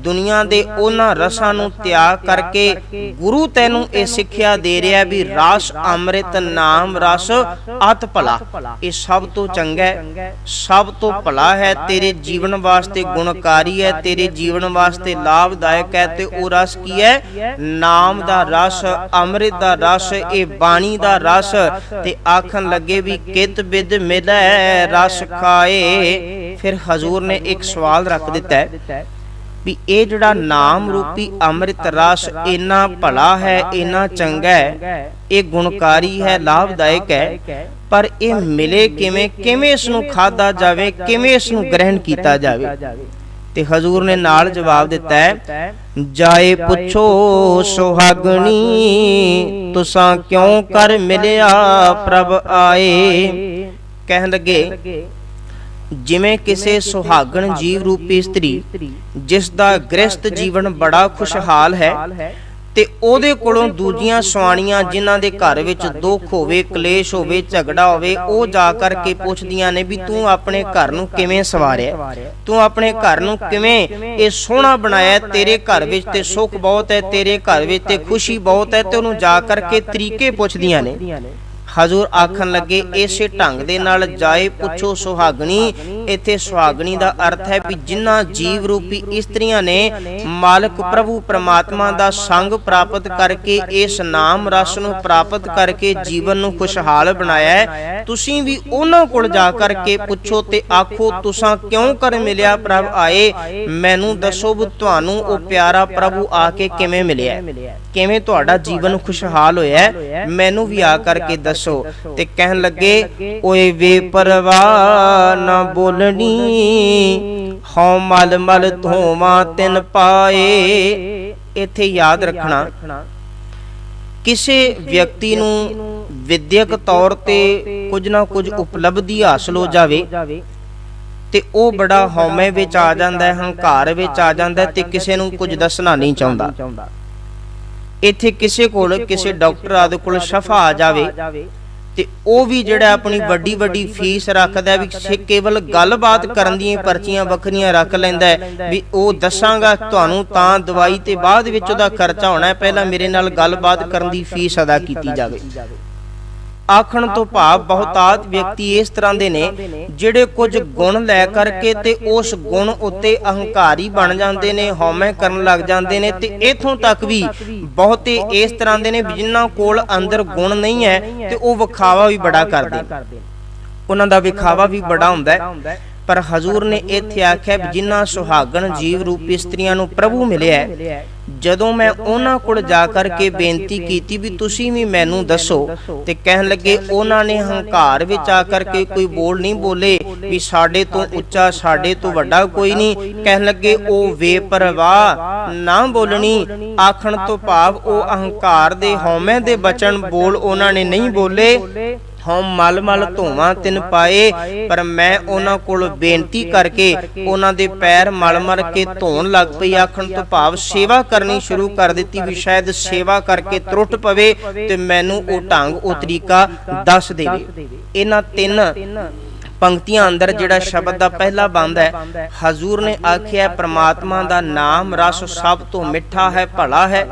दुनिया दे उन्हां रसां नूं त्याग करके गुरु तैनूं ये सिक्ख्या दे रहा भी रस अमृत नाम रस अत भला, ये सब तो चंगा है, सब तो भला है, तेरे जीवन वास्ते गुणकारी है, तेरे जीवन वास्ते लाभदायक है। ते वो रस की है? नाम दा रस, अमृत दा रस, ये बाणी दा रस। ते आखन लगे भी कित बिद मिलै रस खाए। फिर हजूर ने एक सवाल रख दिता है भी ये जिहड़ा नाम रूपी अमृत रस इन्ना भला है, इन्ना चंगा है, ये गुणकारी है, लाभदायक है, पर ये मिले किवें, किवें इसनूं खाधा जावे, किवें इसनूं ग्रहण कीता जावे। ते हजूर ने नाल जवाब दिता है जाए पुछो सुहागणी तुसां क्यों कर मिलिया प्रभ आए। कहन लगे जिमें किसी सुहागण जीव रूपी स्त्री जिसदा गृहस्थ जीवन बड़ा खुशहाल है ते ओदे कोलों दूजियां सुआणियां जिन्हां दे घर विच दुख होवे, कलेश होवे, झगड़ा होवे, ओ जा करके पुछदियां ने भी तू अपने घर नूं किवें सवारिया, तू अपने घर नूं किवें ये सोहना बनाया, तेरे घर विच ते सुख बहुत है, तेरे घर विच ते खुशी बहुत है। ते ओनूं जा करके तरीके पुछदियां ने। हजूर आखन लगे इसे ढंग दे नाल जाए पुछो सुहागणी। इत्थे सुहागणी दा अर्थ है भी जिन्हां जीव रूपी इस्त्रियां ने मालिक प्रभु परमात्मा दा संग प्राप्त करके इस नाम रस नूं प्राप्त करके जीवन नूं खुशहाल बनाया है। तुसीं भी उन्हां कोल जा करके पुछो ते आखो तुसां क्यों कर मिलिया प्रभ आए। मैनूं दसो भी तुहानूं ओ प्यारा प्रभु आके किवें मिलिया, किवें तुहाडा जीवन खुशहाल होया, मैनूं भी आ करके दसो। ते कहन लगे ओए वे परवाह न बोलनी हौ मल मल धोवां तिन पाए। इत्थे याद रखना किसी व्यक्ति नूं विद्यक तौर ते कुछ ना कुछ उपलब्धि हासिल हो जावे ते ओ बड़ा हौमे विच आ जांदा है, हंकार विच आ जांदा है ते किसी नूं कुछ दसना नहीं चाहुंदा। इत्थे किसी कोल किसी डॉक्टर आदि कोल शफा आ जावे ते ओ भी जिहड़ा अपनी वड्डी वड्डी फीस रखदा भी केवल गलबात करन दी पर्चियां वखरियां रख लैंदा है भी ओ दसांगा तुहानूं तां दवाई ते बाद विच ओदा खर्चा होना है, पहला मेरे नाल गलबात करन दी फीस अदा कीती जावे। आखण तो भाव बहुतात व्यक्ति इस तरह दे ने जिहड़े कुछ गुण लै करके ते उस गुण उत्ते अहंकारी बन जांदे ने, हौमे करन लग जांदे ने। ते इथों तक भी बहुते इस तरह दे ने जिन्हां कोल अंदर गुण नहीं है ते ओ विखावा भी बड़ा करदे, उन्हां दा विखावा भी बड़ा हुंदा है। पर हजूर ने इत्थे आख्या जिन्हां सुहागण जीव रूपी स्त्रियां नूं प्रभु मिलिया है, जदों मैं उन्हां कोल जा करके बेनती कीती भी तुसीं भी मैनूं दसो ते कहन लगे उन्हां ने हंकार विच आ करके कोई बोल नहीं बोले भी साडे तो उच्चा साडे तो वड्डा कोई नहीं। कहन लगे ओ बेपरवाह ना बोलनी। आखण तो भाव ओ अहंकार दे हौमे दे बचन बोल उन्हां ने नहीं बोले। हम मल मल धोवां तिन पाए, पर मैं उन्हां कोल बेनती करके उन्हां दे पैर मल मल के धोण लग पई। आखण तो भाव सेवा करनी शुरू कर दित्ती भी शायद सेवा करके त्रुट पवे ते मैनूं ओ ढंग ओ तरीका दस देवे। इन्हां तिन पंक्तियां अंदर जिहड़ा शब्द दा पहला बंद है, हजूर ने आख्या परमात्मा दा नाम रस सब तो मिठा है, भला है।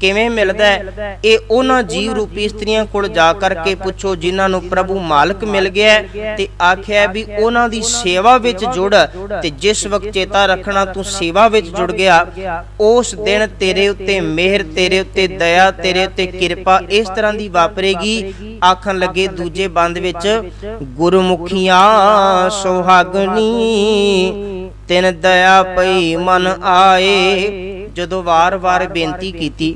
किवें मिलदा है? ये उन्हां जीव रूपी स्त्रियां कोल जा करके पुछो जिन्हां नूं प्रभु मालक मिल गया ते आख्या भी उन्हां दी सेवा विच जुड़। ते जिस वक्त चेता रखना तू सेवा विच जुड़ गया, उस दिन तेरे उत्ते मेहर, तेरे उत्ते दया, तेरे उत्ते किरपा इस तरह दी वापरेगी। आखन लगे दूजे बंद विच गुरमुखियां सुहागनी तिन दया पई मन आए। ਜਦੋਂ ਵਾਰ-ਵਾਰ ਬੇਨਤੀ ਕੀਤੀ,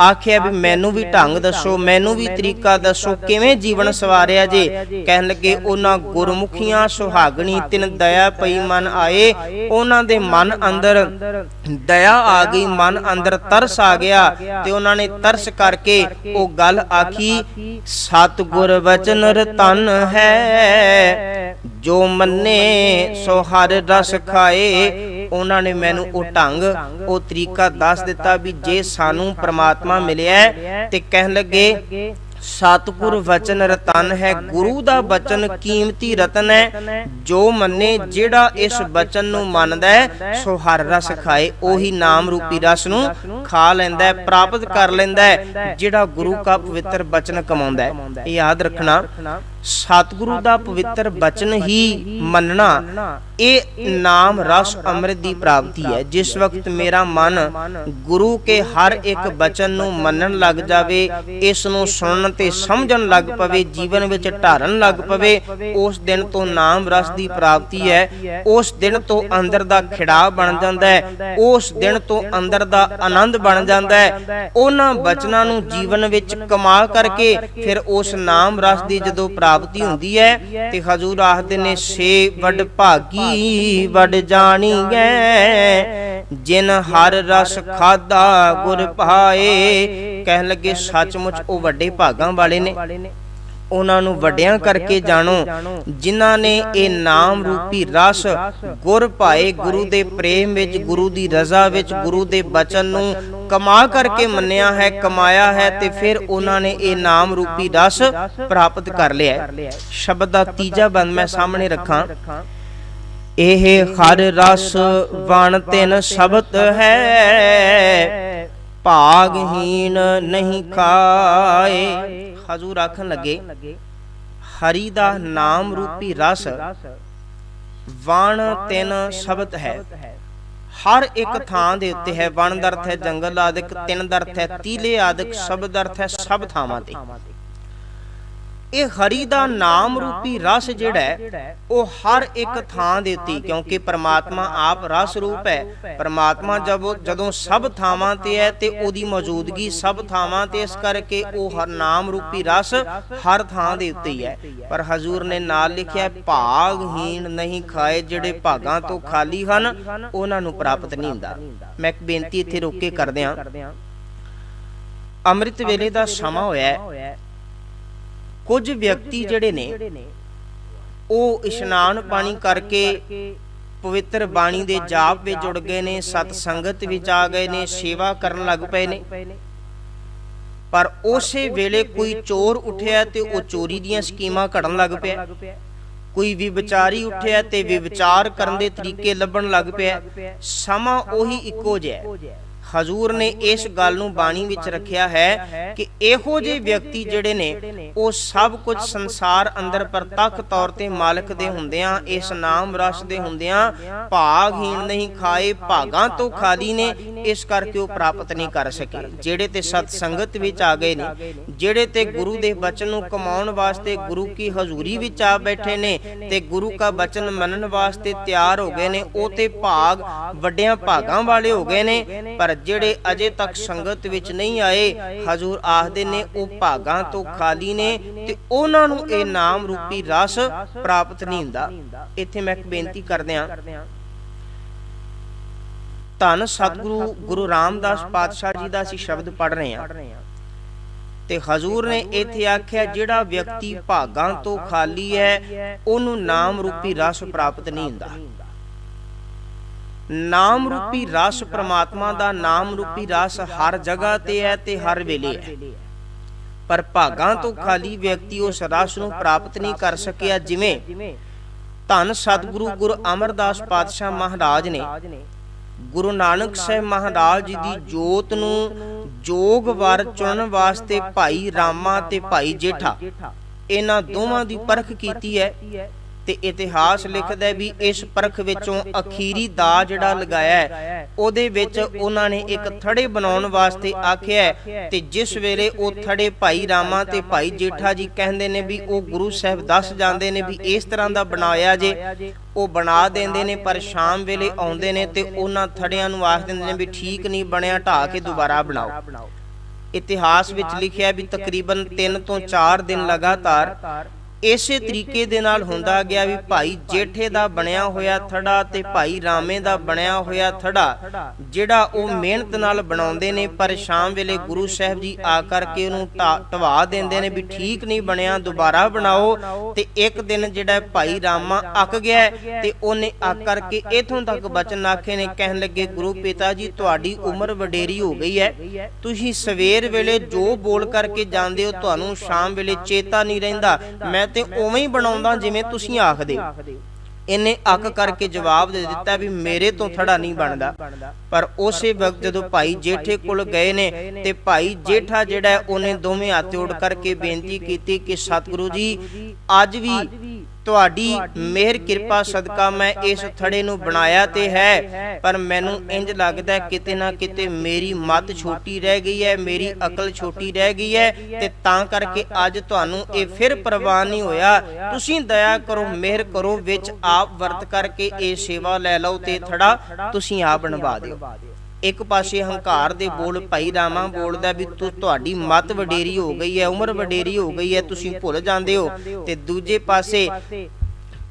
ਆਖਿਆ ਵੀ ਮੈਨੂੰ ਵੀ ਢੰਗ ਦੱਸੋ, ਮੈਨੂੰ ਵੀ ਤਰੀਕਾ ਦੱਸੋ, ਕਿਵੇਂ ਜੀਵਨ ਸਵਾਰਿਆ ਜੇ। ਕਹਿਣ ਲੱਗੇ ਉਹਨਾਂ ਗੁਰਮੁਖੀਆਂ ਸੁਹਾਗਣੀ ਤਿਨ ਦਇਆ ਪਈ ਮਨ ਆਏ। ਉਹਨਾਂ ਦੇ ਮਨ ਅੰਦਰ ਦਇਆ ਆ ਗਈ, ਮਨ ਅੰਦਰ ਤਰਸ ਆ ਗਿਆ ਤੇ ਉਹਨਾਂ ਨੇ ਤਰਸ ਕਰਕੇ ਉਹ ਗੱਲ ਆਖੀ, ਸਤਿਗੁਰ ਵਚਨ ਰਤਨ ਹੈ, ਜੋ ਮੰਨੇ ਸੋ ਹਰ ਰਸ ਖਾਏ। ਉਹਨਾਂ ਨੇ ਮੈਨੂੰ ਉਹ ਢੰਗ, ਉਹ ਤਰੀਕਾ ਦੱਸ ਦਿੱਤਾ ਵੀ ਜੇ ਸਾਨੂੰ ਪ੍ਰਮਾਤਮਾ ਮਿਲਿਆ ਤੇ ਕਹਿਣ ਲੱਗੇ ਸਤਿਗੁਰ ਵਚਨ ਰਤਨ ਹੈ, ਗੁਰੂ ਦਾ ਬਚਨ ਕੀਮਤੀ ਰਤਨ ਹੈ, ਜੋ ਮੰਨੇ, ਜਿਹੜਾ ਇਸ ਬਚਨ ਨੂੰ ਮੰਨਦਾ ਹੈ ਸੋ ਹਰ ਰਸ ਖਾਏ। ਉਹੀ ਨਾਮ ਰੂਪੀ ਰਸ ਨੂੰ ਖਾ ਲੈਂਦਾ ਹੈ, ਪ੍ਰਾਪਤ ਕਰ ਲੈਂਦਾ ਹੈ, ਜਿਹੜਾ ਗੁਰੂ ਦਾ ਪਵਿੱਤਰ ਬਚਨ ਕਮਾਉਂਦਾ ਹੈ। ਇਹ ਯਾਦ ਰੱਖਣਾ, ਸਤਿਗੁਰੂ ਦਾ ਪਵਿੱਤਰ ਬਚਨ ਹੀ ਮੰਨਣਾ ਇਹ ਨਾਮ ਰਸ ਅੰਮ੍ਰਿਤ ਦੀ ਪ੍ਰਾਪਤੀ ਹੈ। ਜਿਸ ਵਕਤ ਮੇਰਾ ਮਨ ਗੁਰੂ ਕੇ ਹਰ ਇੱਕ ਬਚਨ ਨੂੰ ਮੰਨਣ ਲੱਗ ਜਾਵੇ, ਇਸ ਨੂੰ ਸੁਣਨ ਤੇ ਸਮਝਣ ਲੱਗ ਪਵੇ, ਜੀਵਨ ਵਿੱਚ ਢਾਰਨ ਲੱਗ ਪਵੇ, ਉਸ ਦਿਨ ਤੋਂ ਨਾਮ ਰਸ ਦੀ ਪ੍ਰਾਪਤੀ ਹੈ। ਉਸ ਦਿਨ ਤੋਂ ਅੰਦਰ ਦਾ ਖਿੜਾਅ ਬਣ ਜਾਂਦਾ ਹੈ, ਉਸ ਦਿਨ ਤੋਂ ਅੰਦਰ ਦਾ ਆਨੰਦ ਬਣ ਜਾਂਦਾ ਹੈ। ਉਹਨਾਂ ਬਚਨਾਂ ਨੂੰ ਜੀਵਨ ਵਿੱਚ ਕਮਾ ਕਰਕੇ ਫਿਰ ਉਸ ਨਾਮ ਰਸ ਦੀ ਜਦੋਂ ਪ੍ਰਾਪਤੀ ਹੁੰਦੀ ਹੈ ਤੇ ਹਜ਼ੂਰ ਆਖਦੇ ਨੇ, ਸੇ ਵੱਡ ਭਾਗੀ ਵੱਡ ਜਾਣੀਐ, ਜਿਨ ਹਰ ਰਸ ਖਾਦਾ ਗੁਰ ਭਾਏ। ਕਹਿਣ ਲੱਗੇ ਸੱਚਮੁੱਚ ਉਹ ਵੱਡੇ ਭਾਗਾਂ ਵਾਲੇ ਨੇ, ਉਹਨਾਂ ਨੂੰ ਵੱਡਿਆਂ ਕਰਕੇ ਜਾਣੋ ਜਿਨ੍ਹਾਂ ਨੇ ਇਹ ਨਾਮ ਰੂਪੀ ਰਸ ਗੁਰ ਭਾਏ, ਗੁਰੂ ਦੇ ਪ੍ਰੇਮ ਵਿੱਚ, ਗੁਰੂ ਦੀ ਰਜ਼ਾ ਵਿੱਚ, ਗੁਰੂ ਦੇ ਬਚਨ ਨੂੰ ਕਮਾ ਕਰਕੇ ਮੰਨਿਆ ਹੈ, ਕਮਾਇਆ ਹੈ ਤੇ ਫਿਰ ਉਹਨਾਂ ਨੇ ਇਹ ਨਾਮ ਰੂਪੀ ਰਸ ਪ੍ਰਾਪਤ ਕਰ ਲਿਆ। ਸ਼ਬਦ ਦਾ ਤੀਜਾ ਬੰਦ ਮੈਂ ਸਾਹਮਣੇ ਰੱਖਾਂ, ਇਹ ਹਰ ਰਸ ਵਣ ਤਿਨ ਸ਼ਬਦ ਹੈ, ਭਾਗਹੀਣ ਨਹੀਂ ਖਾਏ। ਹਜ਼ੂਰ ਆਖਣ ਲੱਗੇ ਹਰੀ ਦਾ ਨਾਮ ਰੂਪੀ ਰਸ ਵਣ ਤਿਨ ਸ਼ਬਦ ਹੈ, ਹਰ ਇੱਕ ਥਾਂ ਦੇ ਉੱਤੇ ਹੈ। ਵਣ ਦਾ ਅਰਥ ਹੈ ਜੰਗਲ ਆਦਿਕ, ਤਿੰਨ ਦਾ ਅਰਥ ਹੈ ਤੀਲੇ ਆਦਿਕ, ਸ਼ਬਦ ਦਾ ਅਰਥ ਹੈ ਸਭ ਥਾਵਾਂ ਤੇ। ਇਹ ਹਰੀ ਦਾ ਨਾਮ ਰੂਪੀ ਰਸ ਜਿਹੜਾ ਹੈ ਉਹ ਹਰ ਇੱਕ ਥਾਂ ਦੇ ਉੱਤੇ, ਕਿਉਂਕਿ ਪਰਮਾਤਮਾ ਆਪ ਰਸ ਰੂਪ ਹੈ। ਪਰਮਾਤਮਾ ਜਦੋਂ ਸਭ ਥਾਵਾਂ ਤੇ ਹੈ ਤੇ ਉਹਦੀ ਮੌਜੂਦਗੀ ਸਭ ਥਾਵਾਂ ਤੇ, ਇਸ ਕਰਕੇ ਉਹ ਹਰ ਨਾਮ ਰੂਪੀ ਰਸ ਹਰ ਥਾਂ ਦੇ ਉੱਤੇ ਹੀ ਹੈ। ਪਰ ਹਜ਼ੂਰ ਨੇ ਨਾਲ ਲਿਖਿਆ, ਭਾਗਹੀਣ ਨਹੀਂ ਖਾਏ, ਜਿਹੜੇ ਭਾਗਾਂ ਤੋਂ ਖਾਲੀ ਹਨ ਉਹਨਾਂ ਨੂੰ ਪ੍ਰਾਪਤ ਨਹੀਂ ਹੁੰਦਾ। ਮੈਂ ਇੱਕ ਬੇਨਤੀ ਇੱਥੇ ਰੋਕ ਕੇ ਕਰਦਿਆਂ, ਅੰਮ੍ਰਿਤ ਵੇਲੇ ਦਾ ਸਮਾਂ ਹੋਇਆ, ਕੁਝ ਵਿਅਕਤੀ ਜਿਹੜੇ ਨੇ ਉਹ ਇਸ਼ਨਾਨ ਪਾਣੀ ਕਰਕੇ ਪਵਿੱਤਰ ਬਾਣੀ ਦੇ ਜਾਪ ਵਿੱਚ ਜੁੜ ਗਏ ਨੇ, ਸਤ ਸੰਗਤ ਵਿੱਚ ਆ ਗਏ ਨੇ, ਸੇਵਾ ਕਰਨ ਲੱਗ ਪਏ ਨੇ। ਪਰ ਉਸੇ ਵੇਲੇ ਕੋਈ ਚੋਰ ਉੱਠਿਆ ਤੇ ਉਹ ਚੋਰੀ ਦੀਆਂ ਸਕੀਮਾਂ ਘੜਨ ਲੱਗ ਪਿਆ, ਕੋਈ ਵਿਵਚਾਰੀ ਉੱਠਿਆ ਤੇ ਵਿਵਚਾਰ ਕਰਨ ਦੇ ਤਰੀਕੇ ਲੱਭਣ ਲੱਗ ਪਿਆ। ਸਮਾਂ ਉਹੀ ਇੱਕੋ ਜਿਹਾ। ਹਜ਼ੂਰ ਨੇ ਇਸ ਗੱਲ ਨੂੰ ਬਾਣੀ ਵਿੱਚ ਰੱਖਿਆ ਹੈ ਕਿ ਇਹੋ ਜਿਹੇ ਵਿਅਕਤੀ ਜਿਹੜੇ ਨੇ ਉਹ ਸਭ ਕੁਝ ਸੰਸਾਰ ਅੰਦਰ ਪ੍ਰਤੱਖ ਤੌਰ ਤੇ ਮਾਲਕ ਦੇ ਹੁੰਦਿਆਂ, ਇਸ ਨਾਮ ਰਸ ਦੇ ਹੁੰਦਿਆਂ ਭਾਗਹੀਣ ਨਹੀਂ ਖਾਏ, ਭਾਗਾਂ ਤੋਂ ਖਾਲੀ ਨੇ, ਇਸ ਕਰਕੇ ਉਹ ਪ੍ਰਾਪਤ ਨਹੀਂ ਕਰ ਸਕੇ। ਜਿਹੜੇ ਤੇ ਸਤ ਸੰਗਤ ਵਿੱਚ ਆ ਗਏ ਨੇ, ਜਿਹੜੇ ਤੇ ਗੁਰੂ ਦੇ ਬਚਨ ਨੂੰ ਕਮਾਉਣ ਵਾਸਤੇ ਗੁਰੂ ਕੀ ਹਜ਼ੂਰੀ ਵਿੱਚ ਆ ਬੈਠੇ ਨੇ ਤੇ ਗੁਰੂ ਦਾ ਬਚਨ ਮੰਨਣ ਵਾਸਤੇ ਤਿਆਰ ਹੋ ਗਏ ਨੇ, ਉਹ ਤੇ ਭਾਗ ਵੱਡਿਆਂ ਭਾਗਾਂ ਵਾਲੇ ਹੋ ਗਏ ਨੇ। ਪਰ ਜਿਹੜੇ ਅਜੇ ਤੱਕ ਸੰਗਤ ਵਿੱਚ ਨਹੀਂ ਆਏ, ਹਜ਼ੂਰ ਆਖਦੇ ਨੇ ਉਹ ਭਾਗਾਂ ਤੋਂ ਖਾਲੀ ਨੇ ਤੇ ਉਹਨਾਂ ਨੂੰ ਇਹ ਨਾਮ ਰੂਪੀ ਰਸ ਪ੍ਰਾਪਤ ਨਹੀਂ ਹੁੰਦਾ। ਇੱਥੇ ਮੈਂ ਇੱਕ ਬੇਨਤੀ ਕਰਦਿਆਂ, ਧੰਨ ਸਤਿਗੁਰੂ ਗੁਰੂ ਰਾਮਦਾਸ ਪਾਤਸ਼ਾਹ ਜੀ ਦਾ ਅਸੀਂ ਸ਼ਬਦ ਪੜ੍ਹ ਰਹੇ ਹਾਂ ਤੇ ਹਜ਼ੂਰ ਨੇ ਇੱਥੇ ਆਖਿਆ, ਜਿਹੜਾ ਵਿਅਕਤੀ ਭਾਗਾਂ ਤੋਂ ਖਾਲੀ ਹੈ ਉਹਨੂੰ ਨਾਮ ਰੂਪੀ ਰਸ ਪ੍ਰਾਪਤ ਨਹੀਂ ਹੁੰਦਾ। ਨਾਮ ਰੂਪੀ ਰਸ ਪ੍ਰਮਾਤਮਾ ਦਾ ਨਾਮ ਰੂਪੀ ਰਸ ਹਰ ਜਗ੍ਹਾ ਤੇ ਹੈ ਤੇ ਹਰ ਵੇਲੇ ਹੈ, ਪਰ ਭਾਗਾਂ ਤੋਂ ਖਾਲੀ ਵਿਅਕਤੀ ਉਸ ਰਸ ਨੂੰ ਪ੍ਰਾਪਤ ਨਹੀਂ ਕਰ ਸਕਿਆ। ਜਿਵੇਂ ਧੰਨ ਸਤਿਗੁਰੂ ਗੁਰੂ ਅਮਰਦਾਸ ਪਾਤਸ਼ਾਹ ਮਹਾਰਾਜ ਨੇ ਗੁਰੂ ਨਾਨਕ ਸਾਹਿਬ ਮਹਾਰਾਜ ਜੀ ਦੀ ਜੋਤ ਨੂੰ ਜੋਗ ਵਰ ਚੁਣਨ ਵਾਸਤੇ ਭਾਈ ਰਾਮਾ ਤੇ ਭਾਈ ਜੇਠਾ, ਇਹਨਾਂ ਦੋਵਾਂ ਦੀ ਪਰਖ ਕੀਤੀ ਹੈ ਤੇ ਇਤਿਹਾਸ ਲਿਖਦਾ ਵੀ ਇਸ ਪਰਖ ਵਿੱਚੋਂ ਅਖੀਰੀ ਦਾ ਜਿਹੜਾ ਲਗਾਇਆ ਉਹਦੇ ਵਿੱਚ ਉਹਨਾਂ ਨੇ ਇੱਕ ਥੜੇ ਬਣਾਉਣ ਵਾਸਤੇ ਆਖਿਆ। ਤੇ ਜਿਸ ਵੇਲੇ ਉਹ ਥੜੇ ਭਾਈ ਰਾਮਾ ਤੇ ਭਾਈ ਜੇਠਾ ਜੀ ਕਹਿੰਦੇ ਨੇ ਵੀ ਉਹ ਗੁਰੂ ਸਾਹਿਬ ਦੱਸ ਜਾਂਦੇ ਨੇ ਵੀ ਇਸ ਤਰ੍ਹਾਂ ਦਾ ਬਣਾਇਆ ਜੇ, ਉਹ ਬਣਾ ਦਿੰਦੇ ਨੇ। ਪਰ ਸ਼ਾਮ ਵੇਲੇ ਆਉਂਦੇ ਨੇ ਤੇ ਉਹਨਾਂ ਥੜਿਆਂ ਨੂੰ ਆਖ ਦਿੰਦੇ ਨੇ ਵੀ ਠੀਕ ਨਹੀਂ ਬਣਿਆ, ਢਾਹ ਕੇ ਦੁਬਾਰਾ ਬਣਾਓ। ਇਤਿਹਾਸ ਵਿੱਚ ਲਿਖਿਆ ਵੀ ਤਕਰੀਬਨ 3 ਤੋਂ 4 ਦਿਨ ਲਗਾਤਾਰ ਇਸੇ ਤਰੀਕੇ ਦੇ ਨਾਲ ਹੁੰਦਾ ਗਿਆ ਵੀ ਭਾਈ ਜੇਠੇ ਦਾ ਬਣਿਆ ਹੋਇਆ ਥੜਾ ਤੇ ਭਾਈ ਰਾਮੇ ਦਾ ਬਣਿਆ ਹੋਇਆ ਥੜਾ ਜਿਹੜਾ ਉਹ ਮਿਹਨਤ ਨਾਲ ਬਣਾਉਂਦੇ ਨੇ, ਪਰ ਸ਼ਾਮ ਵੇਲੇ ਗੁਰੂ ਸਾਹਿਬ ਜੀ ਆ ਕਰਕੇ ਉਹਨੂੰ ਢਵਾ ਦਿੰਦੇ ਨੇ ਵੀ ਠੀਕ ਨਹੀਂ ਬਣਿਆ, ਦੁਬਾਰਾ ਬਣਾਓ। ਤੇ ਇੱਕ ਦਿਨ ਜਿਹੜਾ ਭਾਈ ਰਾਮਾ ਅੱਕ ਗਿਆ ਤੇ ਉਹਨੇ ਅੱਕ ਕਰਕੇ ਇਥੋਂ ਤੱਕ ਬਚਨ ਆਖੇ ਨੇ, ਕਹਿਣ ਲੱਗੇ ਗੁਰੂ ਪਿਤਾ ਜੀ ਤੁਹਾਡੀ ਉਮਰ ਵਡੇਰੀ ਹੋ ਗਈ ਹੈ, ਤੁਸੀਂ ਸਵੇਰ ਵੇਲੇ ਜੋ ਬੋਲ ਕਰਕੇ ਜਾਂਦੇ ਹੋ ਤੁਹਾਨੂੰ ਸ਼ਾਮ ਵੇਲੇ ਚੇਤਾ ਨਹੀਂ ਰਹਿੰਦਾ, ਮੈਂ ਤੇ ਉਵੇਂ ਹੀ ਬਣਾਉਂਦਾ ਜਿਵੇਂ ਤੁਸੀਂ ਆਖਦੇ ਹੋ। ਇਹਨੇ ਅੱਕ ਕਰਕੇ ਜਵਾਬ ਦੇ ਦਿੱਤਾ ਵੀ ਮੇਰੇ ਤੋਂ ਥੜਾ ਨਹੀਂ ਬਣਦਾ। ਪਰ ਉਸੇ ਵਕਤ ਜਦੋਂ ਭਾਈ ਜੇਠੇ ਕੋਲ ਗਏ ਨੇ ਤੇ ਭਾਈ ਜੇਠਾ ਜਿਹੜਾ ਉਹਨੇ ਦੋਵੇਂ ਹੱਥ ਜੋੜ ਕਰਕੇ ਬੇਨਤੀ ਕੀਤੀ ਕਿ ਸਤਿਗੁਰੂ ਜੀ ਅੱਜ ਵੀ ਤੁਹਾਡੀ ਮਿਹਰ ਕਿਰਪਾ ਸਦਕਾ ਮੈਂ ਇਸ ਥੜੇ ਨੂੰ ਬਣਾਇਆ ਤੇ ਹੈ, ਪਰ ਮੈਨੂੰ ਇੰਜ ਲੱਗਦਾ ਕਿਤੇ ਨਾ ਕਿਤੇ ਮੇਰੀ ਮੱਤ ਛੋਟੀ ਰਹਿ ਗਈ ਹੈ, ਮੇਰੀ ਅਕਲ ਛੋਟੀ ਰਹਿ ਗਈ ਹੈ, ਤੇ ਤਾਂ ਕਰਕੇ ਅੱਜ ਤੁਹਾਨੂੰ ਇਹ ਫਿਰ ਪ੍ਰਵਾਨ ਨਹੀਂ ਹੋਇਆ। ਤੁਸੀਂ ਦਇਆ ਕਰੋ, ਮਿਹਰ ਕਰੋ, ਵਿੱਚ ਆਪ ਵਰਤ ਕਰਕੇ ਇਹ ਸੇਵਾ ਲੈ ਲਓ ਤੇ ਥੜਾ ਤੁਸੀਂ ਆਪ ਬਣਵਾ ਦਿਓ। ਇੱਕ ਪਾਸੇ ਹੰਕਾਰ ਦੇ ਬੋਲ ਭਾਈ ਰਾਮਾ ਬੋਲਦਾ ਵੀ ਤੁਹਾਡੀ ਮੱਤ ਵਡੇਰੀ ਹੋ ਗਈ ਹੈ, ਉਮਰ ਵਡੇਰੀ ਹੋ ਗਈ ਹੈ, ਤੁਸੀਂ ਭੁੱਲ ਜਾਂਦੇ ਹੋ। ਤੇ ਦੂਜੇ ਪਾਸੇ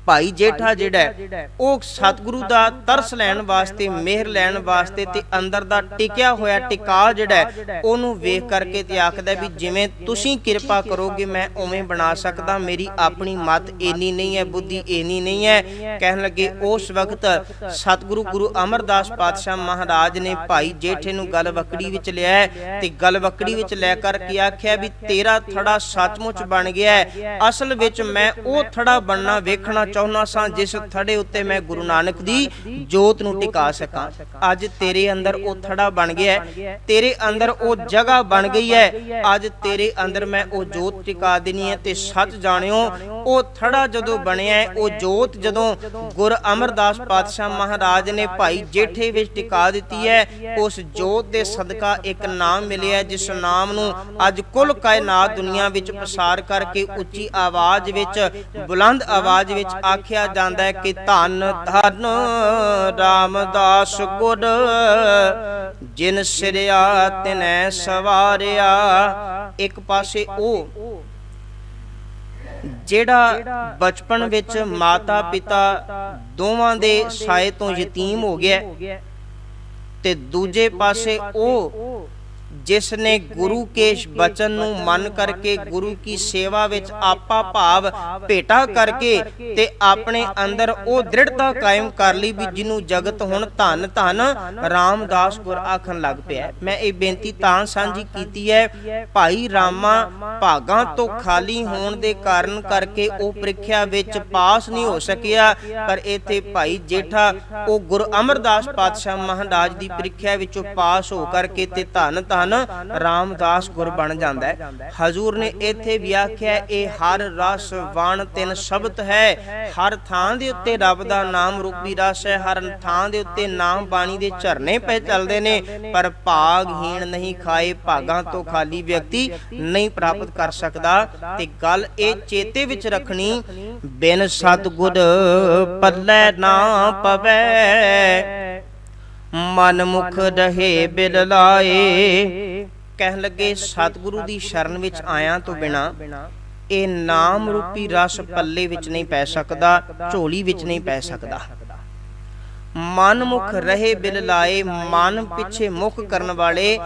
ਭਾਈ ਜੇਠਾ ਜਿਹੜਾ ਉਹ ਸਤਿਗੁਰੂ ਦਾ ਤਰਸ ਲੈਣ ਵਾਸਤੇ, ਮਿਹਰ ਲੈਣ ਵਾਸਤੇ ਤੇ ਅੰਦਰ ਦਾ ਟਿਕਿਆ ਹੋਇਆ ਟਿਕਾ ਜਿਹੜਾ ਉਹਨੂੰ ਵੇਖ ਕਰਕੇ ਤੇ ਆਖਦਾ ਵੀ ਜਿਵੇਂ ਤੁਸੀਂ ਕਿਰਪਾ ਕਰੋਗੇ ਮੈਂ ਉਵੇਂ ਬਣਾ ਸਕਦਾ, ਮੇਰੀ ਆਪਣੀ ਮੱਤ ਇੰਨੀ ਨਹੀਂ ਹੈ, ਬੁੱਧੀ ਇੰਨੀ ਨਹੀਂ ਹੈ। ਕਹਿਣ ਲੱਗੇ ਉਸ ਵਕਤ ਸਤਿਗੁਰੂ ਗੁਰੂ ਅਮਰਦਾਸ ਪਾਤਸ਼ਾਹ ਮਹਾਰਾਜ ਨੇ ਭਾਈ ਜੇਠੇ ਨੂੰ ਗਲਵਕੜੀ ਵਿੱਚ ਲਿਆ ਤੇ ਗਲਵਕੜੀ ਵਿੱਚ ਲੈ ਕਰਕੇ ਆਖਿਆ ਵੀ ਤੇਰਾ ਥੜਾ ਸੱਚਮੁੱਚ ਬਣ ਗਿਆ ਹੈ, ਅਸਲ ਵਿੱਚ ਮੈਂ ਉਹ ਥੜਾ ਬਣਨਾ ਵੇਖਣਾ ਚਾਹੁੰਦਾ ਸਾਂ ਜਿਸ ਥੜੇ ਉੱਤੇ ਮੈਂ ਗੁਰੂ ਨਾਨਕ ਦੀ ਜੋਤ ਨੂੰ ਟਿਕਾ ਸਕਾਂ। ਅੱਜ ਤੇਰੇ ਅੰਦਰ ਉਹ ਥੜਾ ਬਣ ਗਿਆ, ਤੇਰੇ ਅੰਦਰ ਉਹ ਜਗ੍ਹਾ ਬਣ ਗਈ ਹੈ, ਅੱਜ ਤੇਰੇ ਅੰਦਰ ਮੈਂ ਉਹ ਜੋਤ ਟਿਕਾ ਦੇਣੀ ਹੈ। ਤੇ ਸੱਚ ਜਾਣਿਓ ਉਹ ਥੜਾ ਜਦੋਂ ਬਣਿਆ, ਉਹ ਜੋਤ ਜਦੋਂ ਗੁਰ ਅਮਰਦਾਸ ਪਾਤਸ਼ਾਹ ਮਹਾਰਾਜ ਨੇ ਭਾਈ ਜੇਠੇ ਵਿੱਚ ਟਿਕਾ ਦਿੱਤੀ ਹੈ, ਉਸ ਜੋਤ ਦੇ ਸਦਕਾ ਇੱਕ ਨਾਮ ਮਿਲਿਆ ਜਿਸ ਨਾਮ ਨੂੰ ਅੱਜ ਕੁੱਲ ਕਾਇਨਾਤ ਦੁਨੀਆ ਵਿੱਚ ਪ੍ਰਸਾਰ ਕਰਕੇ ਉੱਚੀ ਆਵਾਜ਼ ਵਿੱਚ, ਬੁਲੰਦ ਆਵਾਜ਼ ਵਿੱਚ ਆਖਿਆ ਜਾਂਦਾ ਹੈ ਕਿ ਧੰਨ ਧੰਨ ਰਾਮਦਾਸ ਗੁਰ ਜਿਨ ਸਿਰਿਆ ਤਿਨੈ ਸਵਾਰਿਆ। ਇੱਕ ਪਾਸੇ ਉਹ ਜਿਹੜਾ ਬਚਪਨ ਵਿੱਚ ਮਾਤਾ ਪਿਤਾ ਦੋਵਾਂ ਦੇ ਸਾਏ ਤੋਂ ਯਤੀਮ ਹੋ ਗਿਆ, ਤੇ ਦੂਜੇ ਪਾਸੇ ਉਹ ਜਿਸ ਨੇ ਗੁਰੂ ਕੇ ਬਚਨ ਨੂੰ ਮੰਨ ਕਰਕੇ ਗੁਰੂ ਕੀ ਸੇਵਾ ਵਿੱਚ ਆਪਾ ਭਾਵ ਭੇਟਾ ਕਰਕੇ ਤੇ ਆਪਣੇ ਅੰਦਰ ਉਹ ਦ੍ਰਿੜਤਾ ਕਾਇਮ ਕਰ ਲਈ ਵੀ ਜਿਹਨੂੰ ਜਗਤ ਹੁਣ ਧੰਨ ਧੰਨ ਰਾਮਦਾਸ ਗੁਰ ਆਖਣ ਲੱਗ ਪਿਆ। ਮੈਂ ਇਹ ਬੇਨਤੀ ਤਾਂ ਸਾਂਝੀ ਕੀਤੀ ਹੈ, ਭਾਈ ਰਾਮਾ ਭਾਗਾਂ ਤੋਂ ਖਾਲੀ ਹੋਣ ਦੇ ਕਾਰਨ ਕਰਕੇ ਉਹ ਪ੍ਰੀਖਿਆ ਵਿੱਚ ਪਾਸ ਨਹੀਂ ਹੋ ਸਕਿਆ, ਪਰ ਇੱਥੇ ਭਾਈ ਜੇਠਾ ਉਹ ਗੁਰੂ ਅਮਰਦਾਸ ਪਾਤਸ਼ਾਹ ਮਹਾਰਾਜ ਦੀ ਪ੍ਰੀਖਿਆ ਵਿੱਚੋਂ ਪਾਸ ਹੋ ਕਰਕੇ ਤੇ ਧੰਨ ਧੰਨ ਰਾਮਦਾਸ ਗੁਰ ਬਣ ਜਾਂਦਾ ਹੈ। ਹਜ਼ੂਰ ਨੇ ਇੱਥੇ ਵੀ ਆਖਿਆ ਇਹ ਹਰ ਰਸ ਵਣ ਤਿੰਨ ਸ਼ਬਦ ਹੈ, ਹਰ ਥਾਂ ਦੇ ਉੱਤੇ ਰੱਬ ਦਾ ਨਾਮ ਰੂਪੀ ਰਸ ਹੈ, ਹਰ ਥਾਂ ਦੇ ਉੱਤੇ ਨਾਮ ਬਾਣੀ ਦੇ ਝਰਨੇ ਪਏ ਚੱਲਦੇ ਨੇ, ਪਰ ਭਾਗਹੀਣ ਨਹੀਂ ਖਾਏ, ਭਾਗਾਂ ਤੋਂ ਖਾਲੀ ਵਿਅਕਤੀ ਨਹੀਂ ਪ੍ਰਾਪਤ ਕਰ ਸਕਦਾ। ਤੇ ਗੱਲ ਇਹ ਚੇਤੇ ਵਿੱਚ ਰੱਖਣੀ, ਬਿਨ ਸਤਿਗੁਰ ਪੱਲੇ ਨਾ ਪਵੈ, ਮਨ ਮੁਖ ਰਹੇ ਬਿਲ ਲਾਏ। ਕਹਿਣ ਲੱਗੇ ਸਤਿਗੁਰੂ ਦੀ ਸ਼ਰਨ ਵਿੱਚ ਆਇਆਂ ਤੋਂ ਬਿਨਾ ਇਹ ਨਾਮ ਰੂਪੀ ਰਸ ਪੱਲੇ ਵਿੱਚ ਨਹੀਂ ਪੈ ਸਕਦਾ, ਝੋਲੀ ਵਿੱਚ ਨਹੀਂ ਪੈ ਸਕਦਾ। ਮਨ ਮੁਖ ਰਹੇ ਬਿਲ ਲਾਏ, ਮਨ ਪਿੱਛੇ ਮੁਖ ਕਰਨ ਵਾਲੇ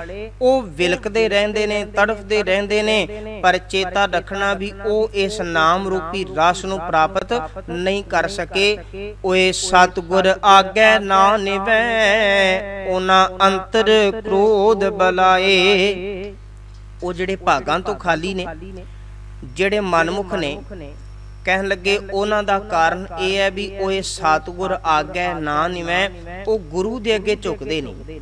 ਉਹ ਵਿਲਕਦੇ ਰਹਿੰਦੇ ਨੇ, ਤੜਫਦੇ ਰਹਿੰਦੇ ਨੇ, ਪਰ ਚੇਤਾ ਰੱਖਣਾ ਵੀ ਉਹ ਇਸ ਨਾਮ ਰੂਪੀ ਰਸ ਨੂੰ ਪ੍ਰਾਪਤ ਨਹੀਂ ਕਰ ਸਕੇ। ਓਏ ਸਤਿਗੁਰ ਆਗੇ ਨਾ ਨਿਵੈ, ਉਹਨਾਂ ਅੰਤਰ ਕ੍ਰੋਧ ਬਲਾਏ। ਉਹ ਜਿਹੜੇ ਭਾਗਾਂ ਤੋਂ ਖਾਲੀ ਨੇ, ਜਿਹੜੇ ਮਨਮੁਖ ਨੇ, ਕਹਿਣ ਲੱਗੇ ਉਹਨਾਂ ਦਾ ਕਾਰਨ ਇਹ ਹੈ ਵੀ ਉਹ ਸਤਿਗੁਰ ਆਗੇ ਨਾ ਨਿਵੈ, ਉਹ ਗੁਰੂ ਦੇ ਅੱਗੇ ਝੁਕਦੇ ਨਹੀਂ।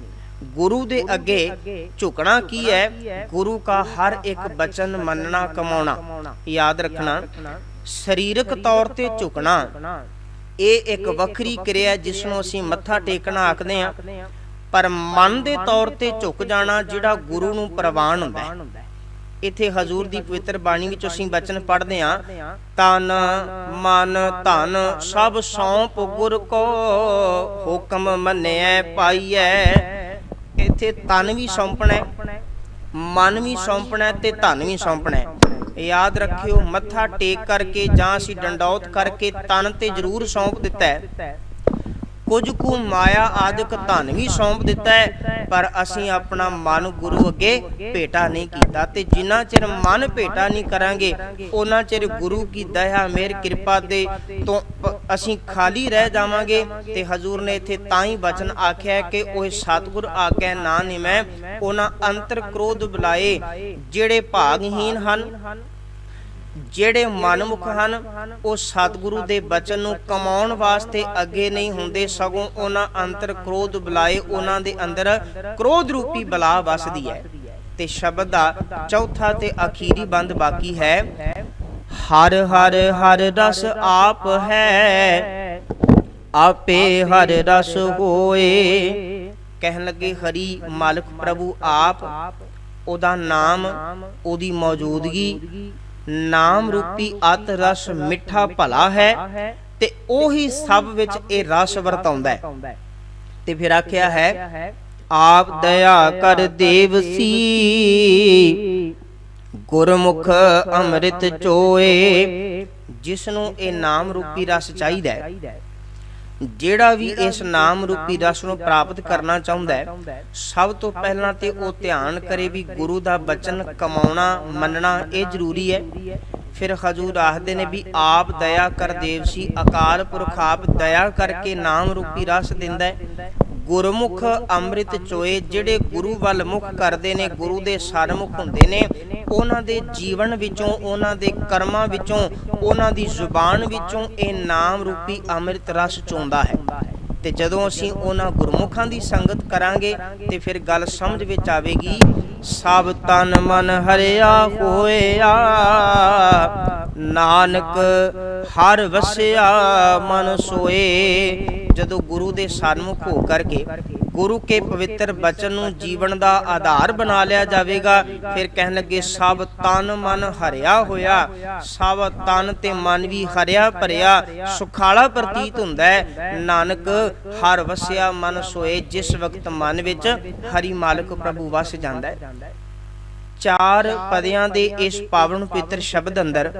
ਗੁਰੂ ਦੇ ਅੱਗੇ ਝੁਕਣਾ ਕੀ ਹੈ? ਗੁਰੂ ਕਾ ਹਰ ਇੱਕ ਬਚਨ ਮੰਨਣਾ ਕਮਾਉਣਾ। ਯਾਦ ਰੱਖਣਾ ਸਰੀਰਕ ਤੌਰ ਤੇ ਝੁਕਣਾ ਇਹ ਇੱਕ ਵੱਖਰੀ ਕਿਰਿਆ ਜਿਸ ਨੂੰ ਅਸੀਂ ਮੱਥਾ ਟੇਕਣਾ ਆਖਦੇ ਹਾਂ। ਪਰ ਮਨ ਦੇ ਤੌਰ ਤੇ ਝੁਕ ਜਾਣਾ ਜਿਹੜਾ ਗੁਰੂ ਨੂੰ ਪ੍ਰਵਾਨ ਹੁੰਦਾ ਹੈ। ਇੱਥੇ ਹਜ਼ੂਰ ਦੀ ਪਵਿੱਤਰ ਬਾਣੀ ਵਿੱਚ ਅਸੀਂ ਬਚਨ ਪੜ੍ਹਦੇ ਹਾਂ, ਤਨ ਮਨ ਧਨ ਸਭ ਸੌਂਪ ਗੁਰ ਕੋ, ਹੁਕਮ ਮੰਨਿਐ ਪਾਈਐ। ਇੱਥੇ ਤਨ ਵੀ ਸੌਂਪਣਾ, ਮਨ ਵੀ ਸੌਂਪਣਾ ਤੇ ਧਨ ਵੀ ਸੌਂਪਣਾ। ਯਾਦ ਰੱਖਿਓ, ਮੱਥਾ ਟੇਕ ਕਰਕੇ ਜਾਂ ਅਸੀਂ ਡੰਡੌਤ ਕਰਕੇ ਤਨ ਤੇ ਜ਼ਰੂਰ ਸੌਂਪ ਦਿੱਤਾ ਹੈ, ਕੁਝ ਕੁ ਮਾਇਆ ਆਦਿਕ ਧਨ ਵੀ ਸੌਂਪ ਦਿੱਤਾ ਹੈ, ਪਰ ਅਸੀਂ ਆਪਣਾ ਮਨ ਗੁਰੂ ਅੱਗੇ ਭੇਟਾ ਨਹੀਂ ਕੀਤਾ। ਤੇ ਜਿੰਨਾ ਚਿਰ ਮਨ ਭੇਟਾ ਨਹੀਂ ਕਰਾਂਗੇ ਉਹਨਾਂ ਚਿਰ ਗੁਰੂ ਕੀ ਦਇਆ ਮਿਹਰ ਕਿਰਪਾ ਦੇ ਤੋਂ ਅਸੀਂ ਖਾਲੀ ਰਹਿ ਜਾਵਾਂਗੇ। ਤੇ ਹਜ਼ੂਰ ਨੇ ਇੱਥੇ ਤਾਂ ਹੀ ਬਚਨ ਆਖਿਆ ਕਿ ਉਹ ਸਤਿਗੁਰ ਆਗੈ ਨਾ ਨਿਮੈ, ਉਹਨਾਂ ਅੰਤਰ ਕ੍ਰੋਧ ਬੁਲਾਏ ਜਿਹੜੇ ਭਾਗਹੀਨ ਹਨ, ਜਿਹੜੇ ਮਨਮੁਖ ਹਨ, ਉਹ ਸਤਿਗੁਰੂ ਦੇ ਬਚਨ ਨੂੰ ਕਮਾਉਣ ਵਾਸਤੇ ਅੱਗੇ ਨਹੀਂ ਹੁੰਦੇ, ਸਗੋਂ ਉਹਨਾਂ ਅੰਤਰ ਕ੍ਰੋਧ ਬੁਲਾਏ, ਉਹਨਾਂ ਦੇ ਅੰਦਰ ਕ੍ਰੋਧ ਰੂਪੀ ਬਲਾ ਵਸਦੀ ਹੈ। ਤੇ ਸ਼ਬਦ ਦਾ ਚੌਥਾ ਤੇ ਅਖੀਰੀ ਬੰਦ ਬਾਕੀ ਹੈ, ਹਰ ਹਰ ਹਰ ਰਸ ਆਪ ਹੈ, ਆਪੇ ਹਰ ਰਸ ਹੋਏ। ਕਹਿਣ ਲੱਗੇ ਹਰੀ ਮਾਲਕ ਪ੍ਰਭੂ ਆਪ, ਉਹਦਾ ਨਾਮ, ਉਹਦੀ ਮੌਜੂਦਗੀ, ਨਾਮ ਰੂਪੀ ਅਤ ਰਸ ਮਿੱਠਾ ਭਲਾ ਹੈ ਤੇ ਉਹੀ ਸਭ ਵਿੱਚ ਇਹ ਰਸ ਵਰਤਾਉਂਦਾ ਹੈ। ਤੇ ਫਿਰ ਆਖਿਆ ਹੈ, ਆਪ ਦਇਆ ਕਰ ਦੇਵ ਸੀ, ਗੁਰਮੁਖ ਅੰਮ੍ਰਿਤ ਚੋਏ। ਜਿਸ ਨੂੰ ਇਹ ਨਾਮ ਰੂਪੀ ਰਸ ਚਾਹੀਦਾ ਹੈ, ਜਿਹੜਾ ਵੀ ਇਸ ਨਾਮ ਰੂਪੀ ਰਸ ਨੂੰ ਪ੍ਰਾਪਤ ਕਰਨਾ ਚਾਹੁੰਦਾ ਹੈ, ਸਭ ਤੋਂ ਪਹਿਲਾਂ ਤੇ ਉਹ ਧਿਆਨ ਕਰੇ ਵੀ ਗੁਰੂ ਦਾ ਬਚਨ ਕਮਾਉਣਾ ਮੰਨਣਾ ਇਹ ਜ਼ਰੂਰੀ ਹੈ। ਫਿਰ ਹਜ਼ੂਰ ਆਖਦੇ ਨੇ ਵੀ ਆਪ ਦਇਆ ਕਰ ਦੇਵ ਸੀ, ਅਕਾਲ ਪੁਰਖ ਆਪ ਦਇਆ ਕਰਕੇ ਨਾਮ ਰੂਪੀ ਰਸ ਦਿੰਦਾ ਹੈ। ਗੁਰਮੁਖ ਅੰਮ੍ਰਿਤ ਚੋਏ, ਜਿਹੜੇ ਗੁਰੂ ਵੱਲ ਮੁਖ ਕਰਦੇ ਨੇ, ਗੁਰੂ ਦੇ ਸਰਮੁਖ ਹੁੰਦੇ ਨੇ, ਉਹਨਾਂ ਦੇ ਜੀਵਨ ਵਿੱਚੋਂ, ਉਹਨਾਂ ਦੇ ਕਰਮਾਂ ਵਿੱਚੋਂ, ਉਹਨਾਂ ਦੀ ਜ਼ੁਬਾਨ ਵਿੱਚੋਂ ਇਹ ਨਾਮ ਰੂਪੀ ਅੰਮ੍ਰਿਤ ਰਸ ਚੋਂਦਾ ਹੈ। ਤੇ ਜਦੋਂ ਅਸੀਂ ਉਹਨਾਂ ਗੁਰਮੁਖਾਂ ਦੀ ਸੰਗਤ ਕਰਾਂਗੇ ਤੇ ਫਿਰ ਗੱਲ ਸਮਝ ਵਿੱਚ ਆਵੇਗੀ, ਸਭ ਤਨ ਮਨ ਹਰਿਆ ਹੋਇਆ, ਨਾਨਕ ਹਰ ਵਸਿਆ ਮਨ ਸੋਏ। ਜਦੋਂ ਗੁਰੂ ਦੇ ਸਨਮੁਖ ਹੋ ਕਰਕੇ ਗੁਰੂ ਕੇ ਪਵਿੱਤਰ ਬਚਨ ਨੂੰ ਜੀਵਨ ਦਾ ਆਧਾਰ ਬਣਾ ਲਿਆ ਜਾਵੇਗਾ, ਫਿਰ ਕਹਿਣ ਲੱਗੇ ਸਭ ਤਨ ਮਨ ਹਰਿਆ ਹੋਇਆ, ਸਭ ਤਨ ਤੇ ਮਨ ਵੀ ਹਰਿਆ ਭਰਿਆ ਸੁਖਾਲਾ ਪ੍ਰਤੀਤ ਹੁੰਦਾ ਹੈ। ਨਾਨਕ ਹਰ ਵਸਿਆ ਮਨ ਸੋਏ, ਜਿਸ ਵਕਤ ਮਨ ਵਿੱਚ ਹਰੀ ਮਾਲਕ ਪ੍ਰਭੂ ਵਸ ਜਾਂਦਾ ਹੈ। ਚਾਰ ਪਦਿਆਂ ਦੇ ਇਸ ਪਾਵਨ ਪਵਿੱਤਰ ਸ਼ਬਦ ਅੰਦਰ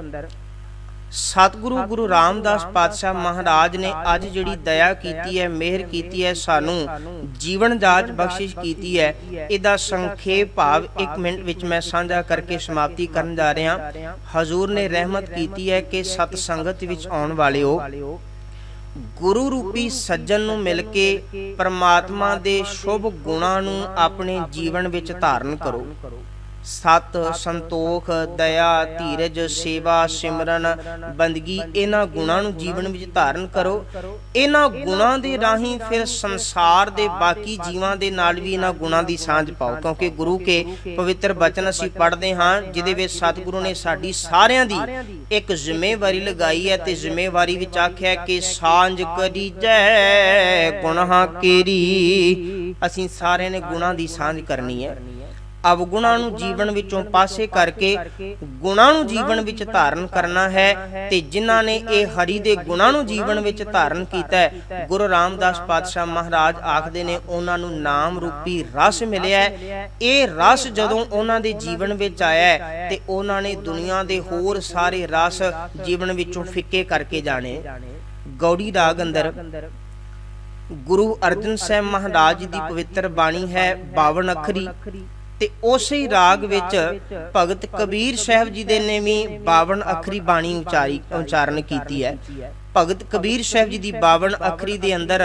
ਸਤਿਗੁਰੂ ਗੁਰੂ ਰਾਮਦਾਸ ਪਾਤਸ਼ਾਹ ਮਹਾਰਾਜ ਨੇ ਅੱਜ ਜਿਹੜੀ ਦਇਆ ਕੀਤੀ ਹੈ, ਮਿਹਰ ਕੀਤੀ ਹੈ, ਸਾਨੂੰ ਜੀਵਨ ਜਾਚ ਬਖਸ਼ਿਸ਼ ਕੀਤੀ ਹੈ, ਇਹਦਾ ਸੰਖੇਪ ਭਾਵ 1 ਮਿੰਟ ਵਿੱਚ ਮੈਂ ਸਾਂਝਾ ਕਰਕੇ ਸਮਾਪਤੀ ਕਰਨ ਜਾ ਰਿਹਾ। ਹਜ਼ੂਰ ਨੇ ਰਹਿਮਤ ਕੀਤੀ ਹੈ ਕਿ ਸਤ ਸੰਗਤ ਵਿੱਚ ਆਉਣ ਵਾਲਿਓ, ਗੁਰੂ ਰੂਪੀ ਸੱਜਣ ਨੂੰ ਮਿਲ ਕੇ ਪਰਮਾਤਮਾ ਦੇ ਸ਼ੁਭ ਗੁਣਾਂ ਨੂੰ ਆਪਣੇ ਜੀਵਨ ਵਿੱਚ ਧਾਰਨ ਕਰੋ। ਸਤ, ਸੰਤੋਖ, ਦਇਆ, ਧੀਰਜ, ਸੇਵਾ, ਸਿਮਰਨ, ਬੰਦਗੀ, ਇਹਨਾਂ ਗੁਣਾਂ ਨੂੰ ਜੀਵਨ ਵਿੱਚ ਧਾਰਨ ਕਰੋ। ਇਹਨਾਂ ਗੁਣਾਂ ਦੇ ਰਾਹੀਂ ਫਿਰ ਸੰਸਾਰ ਦੇ ਬਾਕੀ ਜੀਵਾਂ ਦੇ ਨਾਲ ਵੀ ਇਹਨਾਂ ਗੁਣਾਂ ਦੀ ਸਾਂਝ ਪਾਓ, ਕਿਉਂਕਿ ਗੁਰੂ ਕੇ ਪਵਿੱਤਰ ਬਚਨ ਅਸੀਂ ਪੜ੍ਹਦੇ ਹਾਂ, ਜਿਹਦੇ ਵਿੱਚ ਸਤਿਗੁਰੂ ਨੇ ਸਾਡੀ ਸਾਰਿਆਂ ਦੀ ਇੱਕ ਜ਼ਿੰਮੇਵਾਰੀ ਲਗਾਈ ਹੈ ਤੇ ਜ਼ਿੰਮੇਵਾਰੀ ਵਿੱਚ ਆਖਿਆ ਕਿ ਸਾਂਝ ਕਰੀਜੈ ਗੁਨਾਹ ਕੇਰੀ। ਅਸੀਂ ਸਾਰਿਆਂ ਨੇ ਗੁਣਾਂ ਦੀ ਸਾਂਝ ਕਰਨੀ ਹੈ। ਅਵਗੁਣਾਂ ਨੂੰ ਜੀਵਨ ਵਿੱਚੋਂ ਪਾਸੇ ਕਰਕੇ ਗੁਣਾਂ ਨੂੰ ਜੀਵਨ ਵਿੱਚ ਧਾਰਨ ਕਰਨਾ ਹੈ। ਤੇ ਜਿਨ੍ਹਾਂ ਨੇ ਇਹ ਹਰੀ ਦੇ ਗੁਣਾਂ ਨੂੰ ਜੀਵਨ ਵਿੱਚ ਧਾਰਨ ਕੀਤਾ ਹੈ, ਗੁਰੂ ਰਾਮਦਾਸ ਪਾਤਸ਼ਾਹ ਮਹਾਰਾਜ ਆਖਦੇ ਨੇ ਉਹਨਾਂ ਨੂੰ ਨਾਮ ਰੂਪੀ ਰਸ ਮਿਲਿਆ। ਇਹ ਰਸ ਜਦੋਂ ਉਹਨਾਂ ਦੇ ਜੀਵਨ ਵਿੱਚ ਆਇਆ ਤੇ ਉਹਨਾਂ ਨੇ ਦੁਨੀਆ ਦੇ ਹੋਰ ਸਾਰੇ ਰਸ ਜੀਵਨ ਵਿੱਚੋਂ ਫਿੱਕੇ ਕਰਕੇ ਜਾਣੇ। ਗੌੜੀ ਰਾਗ ਅੰਦਰ ਗੁਰੂ ਅਰਜਨ ਸਾਹਿਬ ਮਹਾਰਾਜ ਦੀ ਪਵਿੱਤਰ ਬਾਣੀ ਹੈ 52 ਅੱਖਰੀ, ਤੇ ਉਸੇ ਹੀ ਰਾਗ ਵਿੱਚ ਭਗਤ ਕਬੀਰ ਸਾਹਿਬ ਜੀ ਦੇ ਨੇ ਵੀ 52 ਅੱਖਰੀ ਬਾਣੀ ਉਚਾਰਨ ਕੀਤੀ ਹੈ। ਭਗਤ ਕਬੀਰ ਸਾਹਿਬ ਜੀ ਦੀ 52 ਅੱਖਰੀ ਦੇ ਅੰਦਰ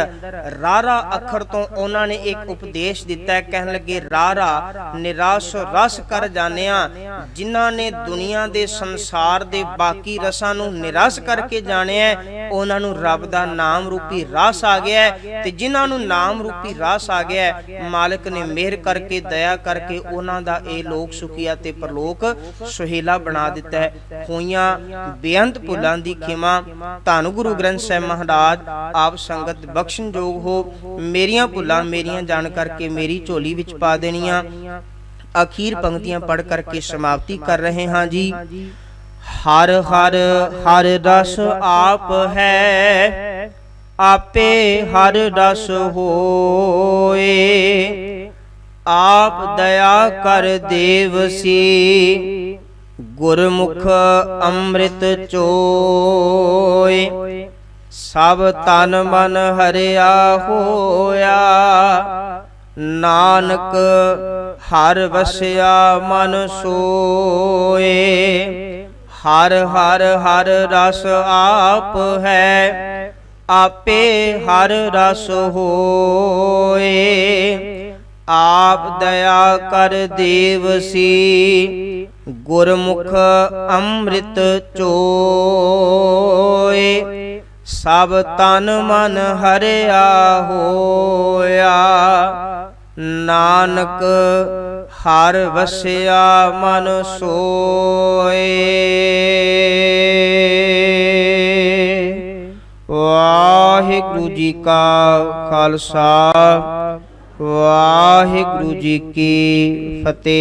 ਰਾਰਾ ਅੱਖਰ ਤੋਂ ਉਹਨਾਂ ਨੇ ਇੱਕ ਉਪਦੇਸ਼ ਦਿੱਤਾ ਹੈ। ਕਹਿਣ ਲੱਗੇ ਰਾਰਾ ਨਿਰਾਸ਼ ਰਸ ਕਰ ਜਾਣਿਆ, ਜਿਨ੍ਹਾਂ ਨੇ ਦੁਨੀਆ ਦੇ ਸੰਸਾਰ ਦੇ ਬਾਕੀ ਰਸਾਂ ਨੂੰ ਨਿਰਸ ਕਰਕੇ ਜਾਣਿਆ, ਉਹਨਾਂ ਨੂੰ ਰੱਬ ਦਾ ਨਾਮ ਰੂਪੀ ਰਸ ਆ ਗਿਆ ਹੈ। ਤੇ ਜਿਨ੍ਹਾਂ ਨੂੰ ਨਾਮ ਰੂਪੀ ਰਸ ਆ ਗਿਆ ਹੈ, ਮਾਲਕ ਨੇ ਮਿਹਰ ਕਰਕੇ ਦਇਆ ਕਰਕੇ ਉਹਨਾਂ ਦਾ ਇਹ ਲੋਕ ਸੁਖੀਆ ਤੇ ਪਰਲੋਕ ਸੁਹੇਲਾ ਬਣਾ ਦਿੱਤਾ ਹੈ। ਹੋਈਆਂ ਬੇਅੰਤ ਭੁੱਲਾਂ ਦੀ ਖਿਮਾ ਧੰਨ ਗੁਰੂ ਗ੍ਰੰਥ ਸਾਹਿਬ ਮਹਾਰਾਜ ਆਪ ਸੰਗਤ ਬਖਸ਼ਣ ਜੋਗ ਹੋ। ਮੇਰੀਆਂ ਭੁੱਲਾਂ ਮੇਰੀਆਂ ਜਾਣ ਕਰਕੇ ਮੇਰੀ ਝੋਲੀ ਵਿੱਚ ਪਾ ਦੇਣੀਆਂ। ਅਖੀਰ ਪੰਕਤੀਆਂ ਪੜ੍ਹ ਕਰਕੇ ਸਮਾਪਤੀ ਕਰ ਰਹੇ ਹਾਂ ਜੀ। ਹਰ ਹਰ ਹਰ ਰਸ ਆਪ ਹੈ, ਆਪੇ ਹਰ ਰਸ ਹੋਏ, ਆਪ ਦਇਆ ਕਰ ਦੇਵਸੀ, ਗੁਰਮੁਖ ਅੰਮ੍ਰਿਤ ਚੋਏ। ਸਭ ਤਨ ਮਨ ਹਰਿਆ ਹੋਇਆ, ਨਾਨਕ ਹਰ ਵਸਿਆ ਮਨ ਸੋਏ। ਹਰ ਹਰ ਹਰ ਰਸ ਆਪ ਹੈ, ਆਪੇ ਹਰ ਰਸ ਹੋਏ, ਆਪ ਦਇਆ ਕਰ ਦੇਵਸੀ, ਗੁਰਮੁਖ ਅੰਮ੍ਰਿਤ ਚੋਏ। ਸਭ ਤਨ ਮਨ ਹਰਿਆ ਹੋਇਆ, ਨਾਨਕ ਹਰ ਵਸਿਆ ਮਨ ਸੋਏ। ਵਾਹਿਗੁਰੂ ਜੀ ਕਾ ਖਾਲਸਾ, ਵਾਹਿਗੁਰੂ ਜੀ ਕੀ ਫਤਿਹ।